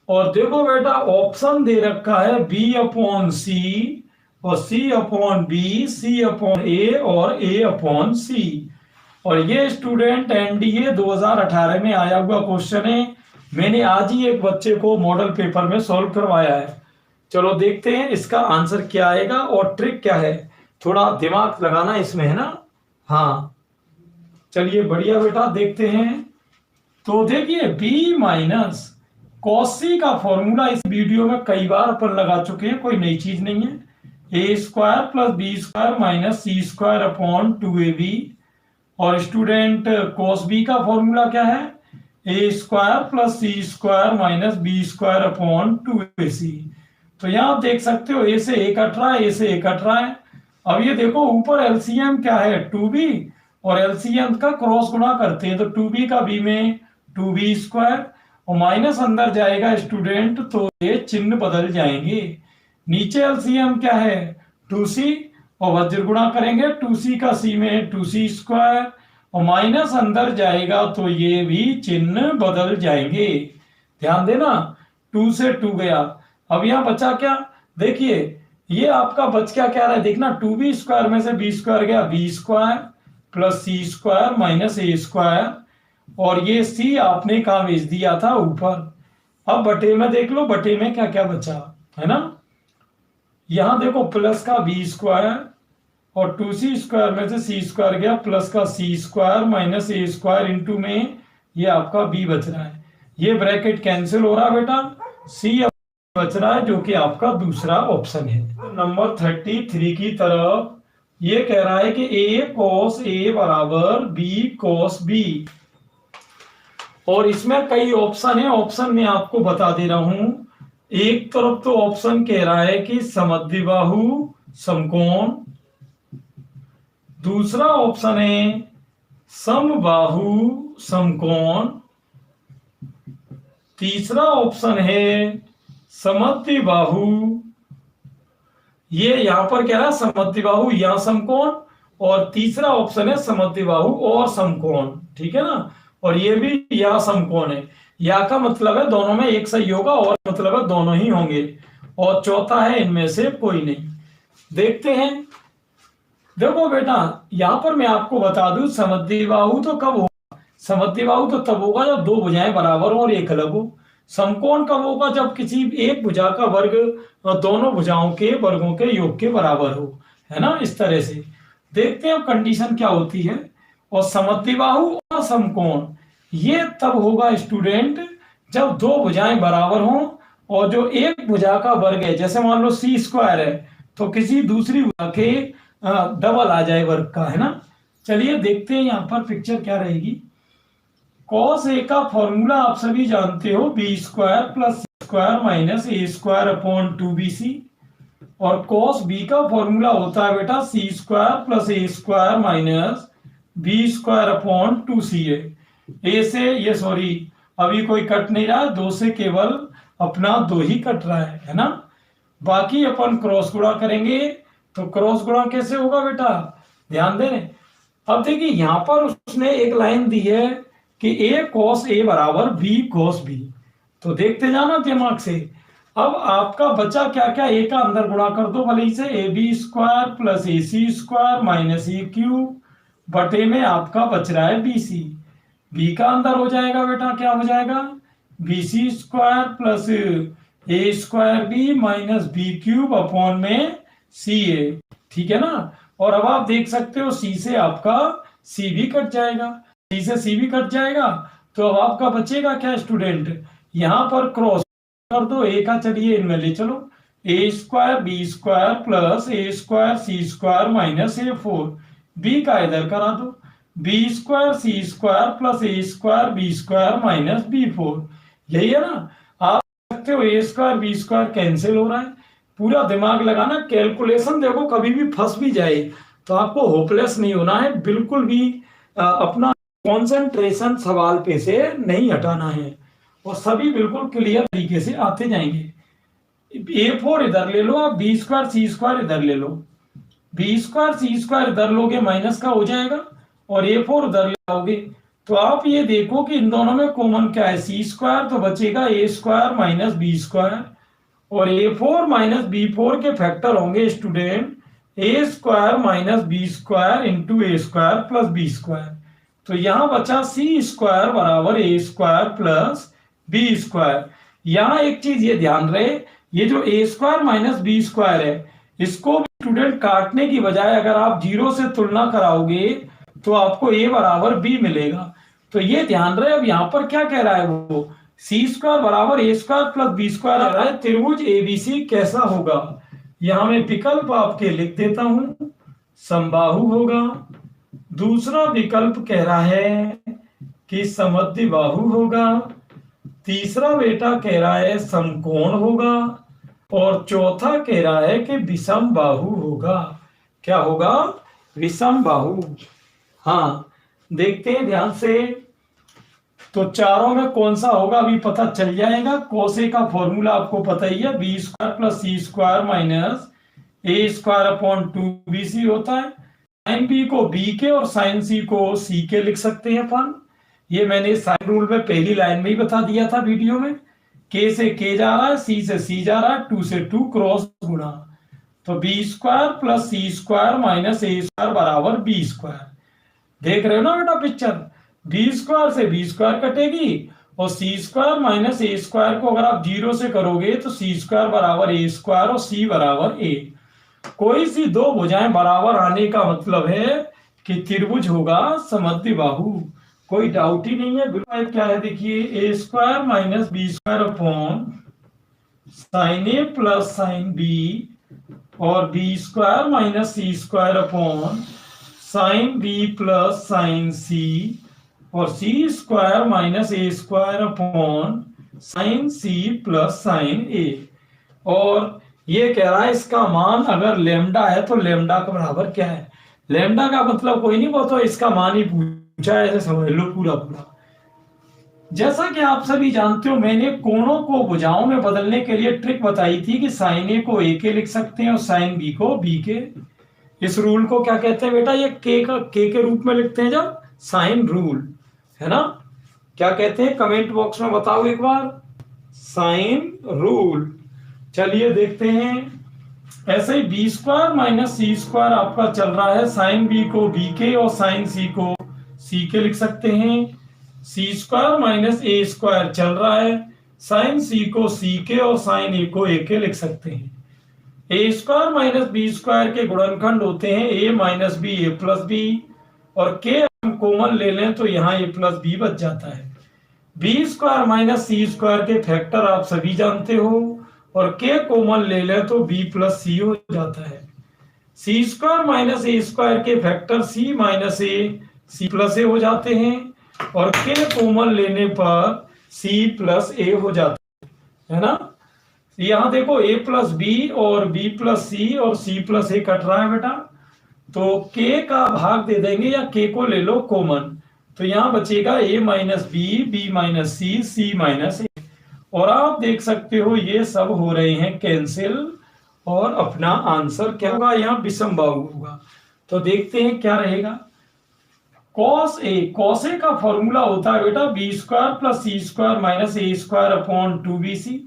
और देखो बेटा ऑप्शन दे रखा है बी अपॉन सी और सी अपॉन बी, सी अपॉन ए और ए अपॉन सी। और ये स्टूडेंट एनडीए 2018 में आया हुआ क्वेश्चन है, मैंने आज ही एक बच्चे को मॉडल पेपर में सॉल्व करवाया है। चलो देखते हैं इसका आंसर क्या आएगा और ट्रिक क्या है, थोड़ा दिमाग लगाना इसमें, है ना? हाँ, चलिए बढ़िया बेटा, देखते हैं। तो देखिए बी माइनस कॉस सी का फॉर्मूला इस वीडियो में कई बार अपन लगा चुके हैं, कोई नई चीज नहीं है। A square plus B square minus C square upon 2ab। और स्टूडेंट कॉस बी का फॉर्मूला क्या है, A square plus C square minus B square upon 2ac। तो यहां आप देख सकते हो ए से ए कट रहा है, ए से ए कट रहा है। अब ये देखो ऊपर एलसीएम क्या है 2b, और एलसीएम का क्रॉस गुणा करते हैं तो 2b का b में 2b स्क्वायर, और माइनस अंदर जाएगा स्टूडेंट तो ये चिन्ह बदल जाएंगे। नीचे एलसीएम क्या है 2c, और वज्र गुणा करेंगे 2c का c में 2c स्क्वायर, और माइनस अंदर जाएगा तो ये भी चिन्ह बदल जाएंगे। ध्यान देना, 2 से 2 गया। अब यहां बचा क्या, देखिए ये आपका बच क्या क्या रहा है, देखना 2b स्क्वायर में से b स्क्वायर गया, b square plus C square minus A square, और ये सी आपने कहा भेज दिया था ऊपर। अब बटे में देख लो, बटे में क्या क्या बचा, है ना? यहां देखो प्लस का बी स्क्वायर और 2c स्क्वायर में से सी स्क्वायर गया, प्लस का सी square minus A square into में ये आपका बी बच रहा है। ये ब्रैकेट कैंसिल हो रहा है बेटा, सी बच रहा है जो कि आपका दूसरा ऑप्शन है। नंबर 33 की तरफ ये कह रहा है कि ए कॉस ए बराबर बी कॉस बी, और इसमें कई ऑप्शन है, ऑप्शन में आपको बता दे रहा हूं। एक तरफ तो ऑप्शन कह रहा है कि समद्विबाहु समकोण, दूसरा ऑप्शन है समबाहु समकोण, तीसरा ऑप्शन है समद्विबाहु, ये यहां पर कह रहा है समद्विबाहु या समकोण, और तीसरा ऑप्शन है समद्विबाहु और समकोण। ठीक है ना? और ये भी या समकोण है, या का मतलब है दोनों में एक सही होगा, और मतलब है दोनों ही होंगे, और चौथा है इनमें से कोई नहीं। देखते हैं, देखो बेटा यहां पर मैं आपको बता दूं समद्विबाहु तो कब होगा, समद्विबाहु तो तब होगा जब दो भुजाएं बराबर हो और एक अलग हो। समकोण कब होगा, जब किसी एक भुजा का वर्ग दोनों भुजाओं के वर्गों के योग के बराबर हो, है ना? इस तरह से देखते हैं कंडीशन क्या होती है। और समद्विबाहु और समकोण ये तब होगा स्टूडेंट जब दो भुजाएं बराबर हों, और जो एक भुजा का वर्ग है, जैसे मान लो सी स्क्वायर है, तो किसी दूसरी भुजा के डबल आ जाए वर्ग का, है ना? चलिए देखते हैं यहाँ पर पिक्चर क्या रहेगी। कॉस ए का फॉर्मूला आप सभी जानते हो B square plus square minus A square upon 2bc। और कॉस बी का फॉर्मूला होता है बेटा C square plus A square minus B square upon 2ca। A से ये सॉरी अभी कोई कट नहीं रहा, दो से केवल अपना दो ही कट रहा है ना। बाकी अपन क्रॉस गुणा करेंगे, तो क्रॉस गुणा कैसे होगा बेटा, ध्यान दें। अब देखिए यहां पर उसने एक लाइन दी है कि ए कॉस ए बराबर बी कॉस बी, तो देखते जाना दिमाग से। अब आपका बचा क्या क्या, ए का अंदर गुणा कर दो भले ही से, a b square plus a c square minus a cube बटे में आपका बच रहा है बी सी। बी का अंदर हो जाएगा बेटा, क्या हो जाएगा, B C square plus A square B minus B cube upon में सी ए, ठीक है ना। और अब आप देख सकते हो सी से आपका सी भी कट जाएगा, सी से सी भी कट जाएगा, तो अब आपका बचेगा क्या स्टूडेंट, यहां पर क्रॉस कर दो, ए का चलिए इनमें ले चलो, A square B square plus A square C square minus A four, B का इधर करा दो, B square C square plus A square B square minus B four, यही है ना। आप सकते हो A square B square cancel हो रहा है, पूरा दिमाग लगाना, कैलकुलेशन देखो कभी भी फंस भी जाए तो आपको होपलेस नहीं होना है, बिल्कुल भी अपना कंसंट्रेशन सवाल पे से नहीं हटाना है, और सभी बिल्कुल क्लियर तरीके से आते जाएंगे। A4 इधर ले लो आप, बी स्क्वायर सी स्क्वायर इधर ले लो, बी स्क्वायर सी स्क्वायर इधर लोगे माइनस का हो जाएगा, और A4 उधर ले आओगे, तो आप ये देखो कि इन दोनों में कॉमन क्या है, सी स्क्वायर तो बचेगा A square minus B square, और A4 माइनस B4 के फैक्टर होंगे student A square minus B square into A square plus B square, तो यहां बचा सी स्क्वायर बराबर A square plus B square. यहां एक चीज ये ध्यान रहे, ये जो A square minus B square है, इसको स्टूडेंट काटने की बजाय अगर आप जीरो से तुलना कराओगे तो आपको ए बराबर बी मिलेगा, तो ये ध्यान रहे। अब यहाँ पर क्या कह रहा है वो, सी स्क्वायर बराबर A square plus B square आ रहा है, त्रिभुज एबीसी कैसा होगा, यहां मैं विकल्प आपके लिख देता हूं, समबाहु होगा। दूसरा विकल्प कह रहा है कि समद्विबाहु होगा। तीसरा बेटा कह रहा है समकोण होगा, और चौथा कह रहा है कि विषम बाहु होगा। क्या होगा, विषम बाहु। हाँ देखते हैं ध्यान से, तो चारों में कौन सा होगा अभी पता चल जाएगा। कोसे का फॉर्मूला आपको पता ही है, B square plus C square minus A square upon 2bc होता है। साइन बी को बी के और साइन सी को सी के लिख सकते हैं अपन, ये मैंने साइन रूल में पहली लाइन में ही बता दिया था वीडियो में। के से के जा रहा है, सी से सी जा रहा है, 2 से 2 क्रॉस गुणा, तो B square plus C square minus A square बराबर बी स्क्वायर। देख रहे हो ना बेटा पिक्चर, बी स्क्वायर से बी स्क्वायर कटेगी, और C square minus A square को अगर आप जीरो से करोगे तो सी स्क्वायर बराबर ए स्क्वायर और सी बराबर ए। कोई सी दो भुजाएं बराबर आने का मतलब है कि त्रिभुज होगा समद्विबाहु, कोई डाउट ही नहीं है। बिल्कुल क्या है देखिए, A square minus B square upon sine A plus sine B, और B square minus C square upon sine B plus sine C, और C square minus A square upon sine C plus sine A. और ये कह रहा है इसका मान अगर लेमडा है तो लेमडा के बराबर क्या है, लेमडा का मतलब कोई नहीं, वो तो इसका मान ही पूछा है, ऐसे समझ लो पूरा पूरा। जैसा कि आप सभी जानते हो, मैंने कोणों को भुजाओं में बदलने के लिए ट्रिक बताई थी कि साइन ए को ए के लिख सकते हैं और साइन बी को बी के। इस रूल को क्या कहते हैं बेटा, ये के के रूप में लिखते हैं जब, साइन रूल है ना। क्या कहते हैं कमेंट बॉक्स में बताओ एक बार, साइन रूल। चलिए देखते हैं, ऐसे ही B square minus C square आपका चल रहा है, साइन बी को बी के और साइन सी को सी के लिख सकते हैं। सी स्क्वायर माइनस ए स्क्वायर चल रहा है, साइन सी को सी के और साइन ए को ए के लिख सकते हैं। ए स्क्वायर माइनस बी स्क्वायर के गुणनखंड होते हैं ए माइनस बी ए प्लस बी, और के हम कॉमन ले लें तो यहाँ ए प्लस बी बच जाता है। B square minus C square के फैक्टर आप सभी जानते हो, और के कॉमन ले लें तो बी प्लस सी हो जाता है। C square minus A square के फैक्टर सी माइनस ए सी प्लस ए हो जाते हैं, और के कॉमन लेने पर सी प्लस ए हो जाता है। है ना। यहाँ देखो a प्लस बी और b प्लस सी और c प्लस ए कट रहा है बेटा, तो k का भाग दे देंगे या k को ले लो कॉमन, तो यहाँ बचेगा a minus B, B minus C, C minus A. और आप देख सकते हो ये सब हो रहे हैं कैंसिल, और अपना आंसर क्या होगा, यहाँ विषम बाहु होगा। तो देखते हैं क्या रहेगा। कॉस ए का फॉर्मूला होता है बेटा B square plus C square minus A square upon 2bc,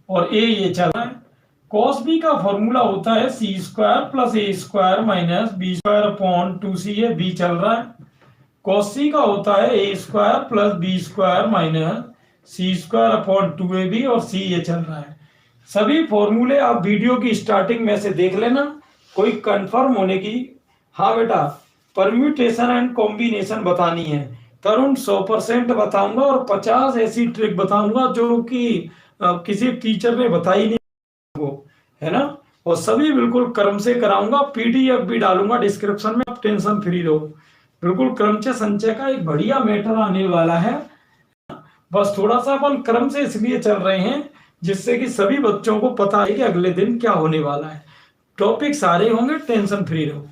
और ए ये चला है। कॉस बी का फॉर्मूला होता है C square plus A square minus B square upon 2c, है बी चल रहा है। कॉस सी का होता है A square plus B square minus C square upon 2ab, और सी ये चल रहा है। सभी फॉर्मूले आप वीडियो की स्टार्टिंग में से देख लेना, कोई कंफर्म होने की। हाँ बेटा, परम्यूटेशन एंड कॉम्बिनेशन बतानी है तरुण, 100% बताऊंगा, और 50 ऐसी ट्रिक बताऊंगा जो कि किसी टीचर ने बताई नहीं हो, है ना। और सभी बिल्कुल क्रम से कराऊंगा, पीडीएफ भी डालूंगा डिस्क्रिप्शन में, आप टेंशन फ्री रहो। बिल्कुल क्रमचय संचय का एक बढ़िया मैटर आने वाला है। बस थोड़ा सा अपन क्रम से इसलिए चल रहे हैं जिससे कि सभी बच्चों को पता है कि अगले दिन क्या होने वाला है। टॉपिक सारे होंगे, टेंशन फ्री रहो।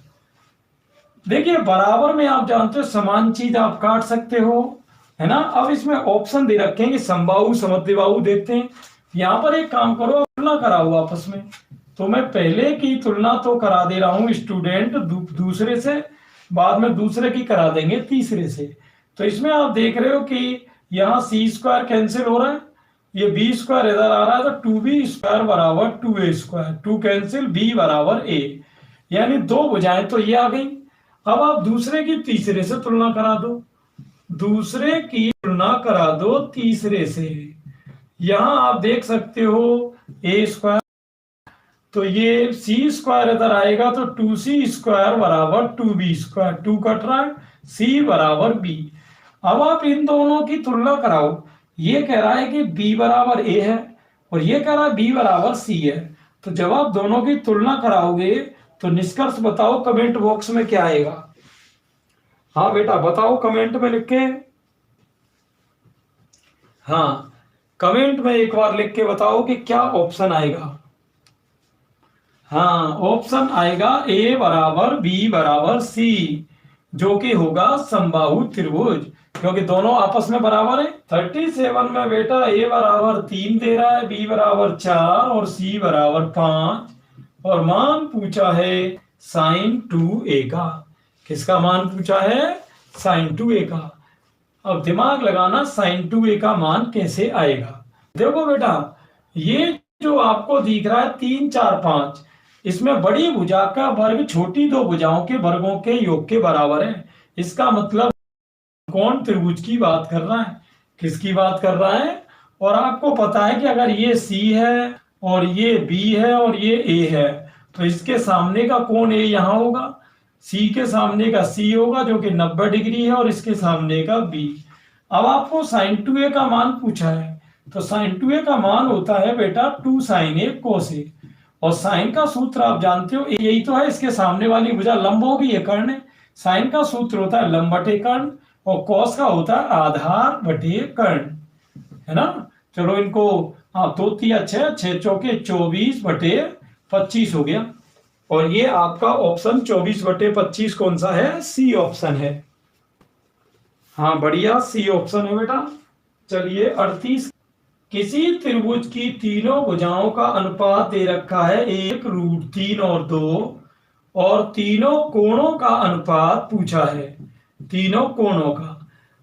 देखिए बराबर में आप जानते हो समान चीज आप काट सकते हो, है ना। अब इसमें ऑप्शन दे रखे हैं कि समबाहु समद्विबाहु देखते हैं। यहाँ पर एक काम करो, तुलना कराओ आपस में। तो मैं पहले की तुलना तो करा दे रहा हूँ स्टूडेंट दूसरे से, बाद में दूसरे की करा देंगे तीसरे से। तो इसमें आप देख रहे हो कि यहाँ सी स्क्वायर कैंसिल हो रहा है, ये बी स्क्वायर इधर आ रहा है, तो 2b स्क्वायर बराबर 2a स्क्वायर, 2 कैंसिल, b बराबर a, यानी दो भुजाएं तो ये आ गई। अब आप दूसरे की तीसरे से तुलना करा दो, दूसरे की तुलना करा दो तीसरे से। यहां आप देख सकते हो a स्क्वायर, तो ये सी स्क्वायर इधर आएगा, तो 2c स्क्वायर बराबर 2b स्क्वायर, 2 कट रहा है, c बराबर b। अब आप इन दोनों की तुलना कराओ, ये कह रहा है कि b बराबर a है, और ये कह रहा है b बराबर c है। तो जब आप दोनों की तुलना कराओगे तो निष्कर्ष बताओ कमेंट बॉक्स में क्या आएगा। हाँ बेटा बताओ कमेंट में लिख के, हाँ कमेंट में एक बार लिख के बताओ कि क्या ऑप्शन आएगा। हाँ ऑप्शन आएगा a बराबर b बराबर c, जो कि होगा समबाहु त्रिभुज, क्योंकि दोनों आपस में बराबर है। 37 में बेटा a बराबर 3 दे रहा है, b बराबर 4 और c बराबर 5, और मान पूछा है साइन 2a का। किसका मान पूछा है? साइन 2a का। अब दिमाग लगाना साइन 2a का मान कैसे आएगा। देखो बेटा ये जो आपको दिख रहा है 3 4 5, इसमें बड़ी भुजा का वर्ग छोटी दो भुजाओं के वर्गों के योग के बराबर है। इसका मतलब कौन त्रिभुज की बात कर रहा है, किसकी बात कर रहा है। और आपको पता है कि अगर ये C है और ये B है और ये A है, तो इसके सामने का कोण A यहाँ होगा, C के सामने का C होगा जो कि 90 डिग्री है, और इसके सामने का B। अब आपको साइन 2a का मान पूछा है, तो साइन 2a का मान होता है बेटा 2 साइन a कोस a, और साइन का सूत्र आप जानते हो यही तो है, इसके सामने वाली भुजा लंब होगी, ये कर्ण है। साइन का सूत्र होता है लंब बटे कर्ण, और कॉस का होता है आधार बटे कर्ण, है ना। चलो इनको आप 2 3 6 6 चौके 24 बटे 25 हो गया, और ये आपका ऑप्शन 24 बटे 25 कौन सा है? सी ऑप्शन है। हाँ बढ़िया, सी ऑप्शन है बेटा। चलिए 38, किसी त्रिभुज की तीनों भुजाओं का अनुपात दे रखा है 1√3 और 2, और तीनों कोणों का अनुपात पूछा है, तीनों कोणों का।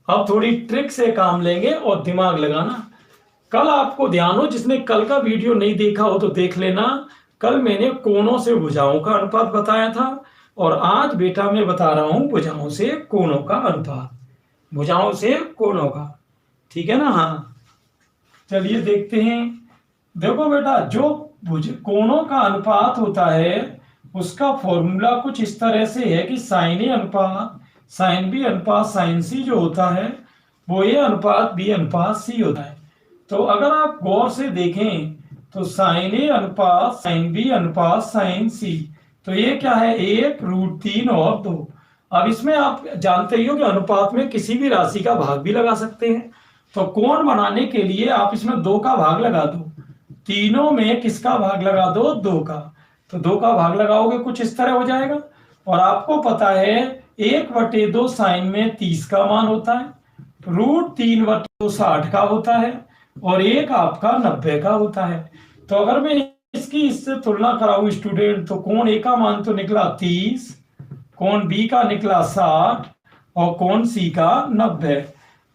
अब थोड़ी ट्रिक से काम लेंगे और दिमाग लगाना। कल आपको ध्यान हो, जिसने कल का वीडियो नहीं देखा हो तो देख लेना। कल मैंने कोणों से भुजाओं का अनुपात बताया था, और आज बेटा मैं बता रहा हूं भुजाओं से कोणों का अनुपात, भुजाओं से कोणों का, ठीक है ना। हाँ चलिए देखते हैं। देखो बेटा जो कोणों का अनुपात होता है उसका फॉर्मूला कुछ इस तरह से है कि साइन ए अनुपात साइन बी अनुपात साइन सी जो होता है वो ए अनुपात बी अनुपात सी होता है। तो अगर आप गौर से देखें तो साइन ए अनुपात साइन बी अनुपात साइन सी, तो ये क्या है? 1√3 और 2। अब इसमें आप जानते ही हो कि अनुपात में किसी भी राशि का भाग भी लगा सकते हैं। तो कोण बनाने के लिए आप इसमें 2 का भाग लगा दो, तीनों में किसका भाग लगा दो, 2 का, तो 2 का भाग लगाओगे कुछ इस तरह हो जाएगा। और आपको पता है 1/2 साइन में 30 का मान होता है, √3/2 60 का होता है, और 1 आपका 90 का होता है। तो अगर मैं इसकी इससे तुलना कराऊं स्टूडेंट, तो कोण ए का मान तो निकला 30, कोण बी का निकला 60 और कोण सी का 90।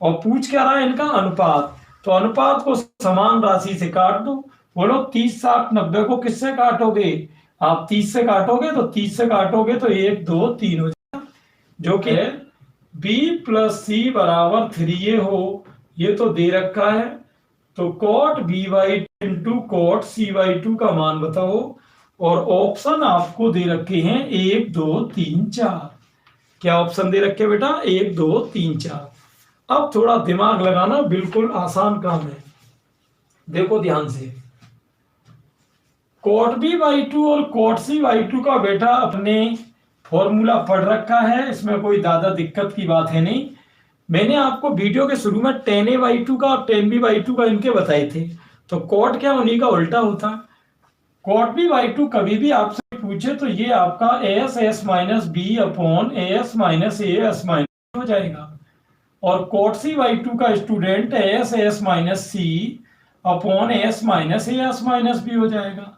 और पूछ क्या रहा है इनका अनुपात, तो अनुपात को समान राशि से काट दो। बोलो 30 60 90 को किससे काटोगे, आप 30 से काटोगे, तो 30 से काटोगे तो 1 2 3 हो जाएगा, जो कि b + c = 3a हो, ये तो दे रखा है। तो cot b/2 × cot c/2 का मान बताओ, और ऑप्शन आपको दे रखे हैं 1 2 3 4। क्या ऑप्शन दे रखे बेटा, 1 2 3 4। अब थोड़ा दिमाग लगाना, बिल्कुल आसान काम है, देखो ध्यान से। cot b/2 और cot c/2 का बेटा अपने फॉर्मूला पढ़ रखा है, इसमें कोई ज्यादा दिक्कत की बात है नहीं। मैंने आपको वीडियो के शुरू में tan a/2 का और tan b/2 का इनके बताए थे। तो cot क्या उन्हीं का उल्टा होता। cot b/2 कभी भी आपसे पूछे तो ये आपका as - b / as - a - हो जाएगा, और cot c/2 का student as - c / as - a - b हो जाएगा।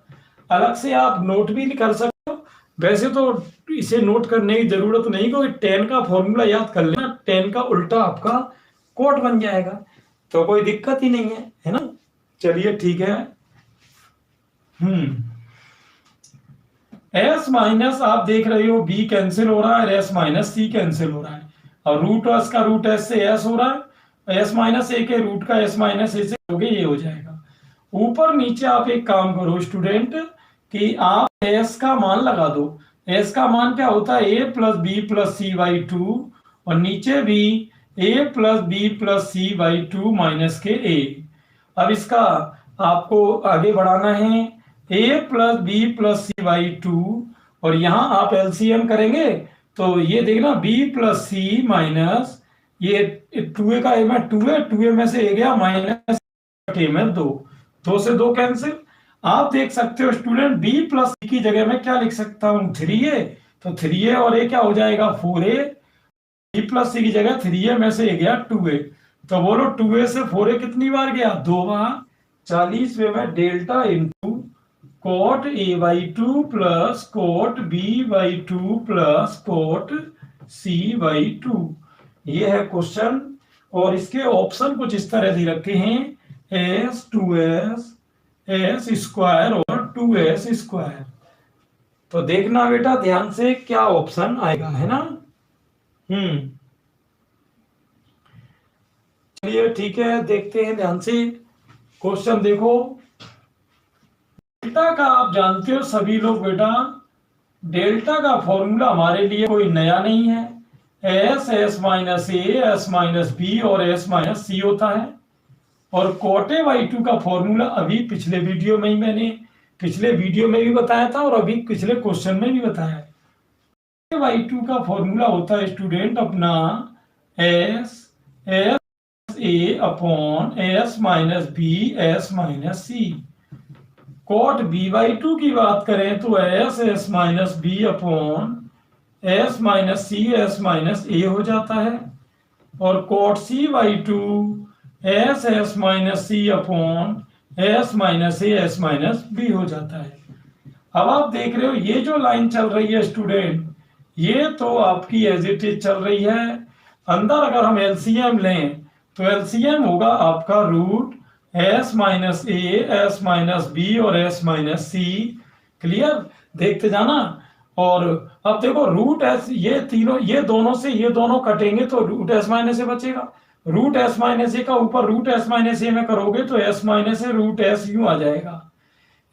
अलग से आप नोट भी कर सकते हो, वैसे तो इसे नोट करने की जरूरत नहीं, क्योंकि tan का फॉर्मूला याद कर लेना, tan का उल्टा आपका cot बन जाएगा, तो कोई दिक्कत ही नहीं है ना। चलिए ठीक है। s- आप देख रहे हो b कैंसिल हो रहा है, s - c कैंसिल हो रहा है, और √s का √s से s हो रहा है, s - a के रूट का s - a से होगे, ये हो जाएगा। ऊपर नीचे आप एक काम करो स्टूडेंट, कि आप s का मान लगा दो। s का मान क्या होता है, a + b + c/2, और नीचे भी a + b + c/2 - के a। अब इसका आपको आगे बढ़ाना है, a + b + c/2, और यहां आप एलसीएम करेंगे तो ये देखना b + c माइनस ये 2a का a में 2a, 2a में से a गया माइनस a में 2, 2 से 2 कैंसिल। आप देख सकते हो स्टूडेंट b + c की जगह में क्या लिख सकता हूं, 3a, तो 3a और a क्या हो जाएगा 4a, b + c की जगह 3a में से a गया 2a, तो बोलो 2a से 4a कितनी बार गया, 2 बार। 40वें में delta into cot a/2 + cot b/2 + cot c/2, ये है क्वेश्चन। और इसके ऑप्शन कुछ इस तरह दे रखे हैं, s 2s s² और 2s²। तो देखना बेटा ध्यान से क्या ऑप्शन आएगा, है ना। चलिए ठीक है, देखते हैं ध्यान से क्वेश्चन। देखो डेल्टा का आप जानते हो सभी लोग बेटा, डेल्टा का फॉर्मूला हमारे लिए कोई नया नहीं है, s - a s - b और s - c होता है। और cot a/2 का फॉर्मूला अभी पिछले वीडियो में ही मैंने पिछले वीडियो में भी बताया था, और अभी पिछले क्वेश्चन में भी बताया है। a/2 का फॉर्मूला होता है स्टूडेंट अपना s a / s - b s - c। cot b/2 की बात करें तो s - b / s - c s - a हो जाता है, और cot c/2 s - c s - a s - b हो जाता है। अब आप देख रहे हो ये जो लाइन चल रही है स्टूडेंट, ये तो आपकी एज इट इज चल रही है। अंदर अगर हम एलसीएम लें तो एलसीएम होगा आपका √s - a s - b और s - c। क्लियर, देखते जाना। और अब देखो √s, ये तीनों ये दोनों से ये दोनों कटेंगे तो √s - a बचेगा। √s - a का ऊपर √s - a में करोगे तो s - a √s यूं आ जाएगा।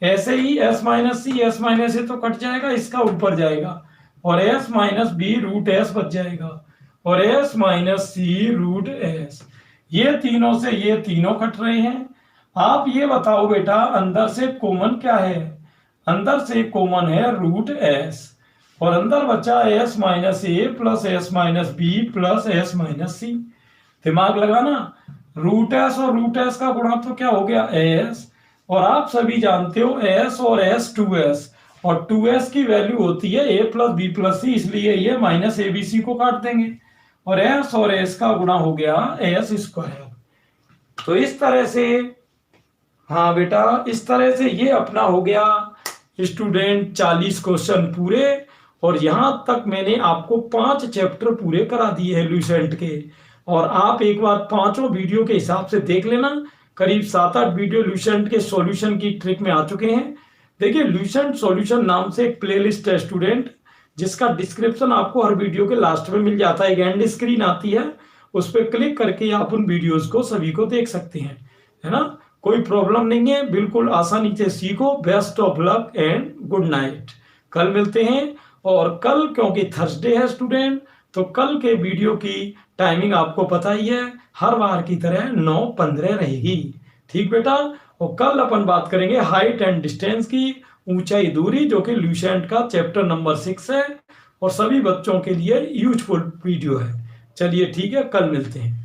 ऐसे ही s - c s - a तो कट जाएगा, इसका ऊपर जाएगा, और s - b √s बच जाएगा, और s - c √s। ये तीनों से ये तीनों कट रहे हैं। आप ये बताओ बेटा अंदर से कॉमन क्या है, अंदर से कॉमन है √s, और अंदर बचा s - a + s - b + s - c। दिमाग लगाना, √s और √s का गुणा तो क्या हो गया s, और आप सभी जानते हो एस और एस 2s, और 2s की वैल्यू होती है a प्लस बी प्लस सी, इसलिए ये माइनस ए बी सी को काट देंगे और s का गुणा हो गया एस स्क्वायर। तो इस तरह से, हाँ बेटा, इस तरह से ये अपना हो गया स्टूडेंट 40 क्वेश्चन पूरे। और यहां तक मैंने आपको 5 चैप्टर पूरे करा दिए हैं लूसेंट के। और आप एक बार पांचों वीडियो के हिसाब से देख लेना, करीब 7-8 वीडियो लूसेंट के सॉल्यूशन की ट्रिक में आ चुके हैं। देखिए, लूसेंट सॉल्यूशन नाम से एक प्लेलिस्ट है स्टूडेंट, जिसका डिस्क्रिप्शन आपको हर वीडियो के लास्ट में मिल जाता है। एक एंड स्क्रीन आती है, उस पर क्लिक करके आप उन वीडियोस को सभी को देख सकते हैं, है ना। कोई प्रॉब्लम नहीं है, बिल्कुल आसानी से सीखो। Best of luck and good night. कल मिलते हैं। और कल क्योंकि थर्सडे है स्टूडेंट, तो कल के वीडियो की टाइमिंग आपको पता ही है, हर बार की तरह 9:15 रहेगी। ठीक बेटा। और कल अपन बात करेंगे हाइट एंड डिस्टेंस की, ऊंचाई दूरी, जो कि लूसेंट का चैप्टर नंबर 6 है और सभी बच्चों के लिए यूजफुल वीडियो है। चलिए ठीक है, कल मिलते हैं।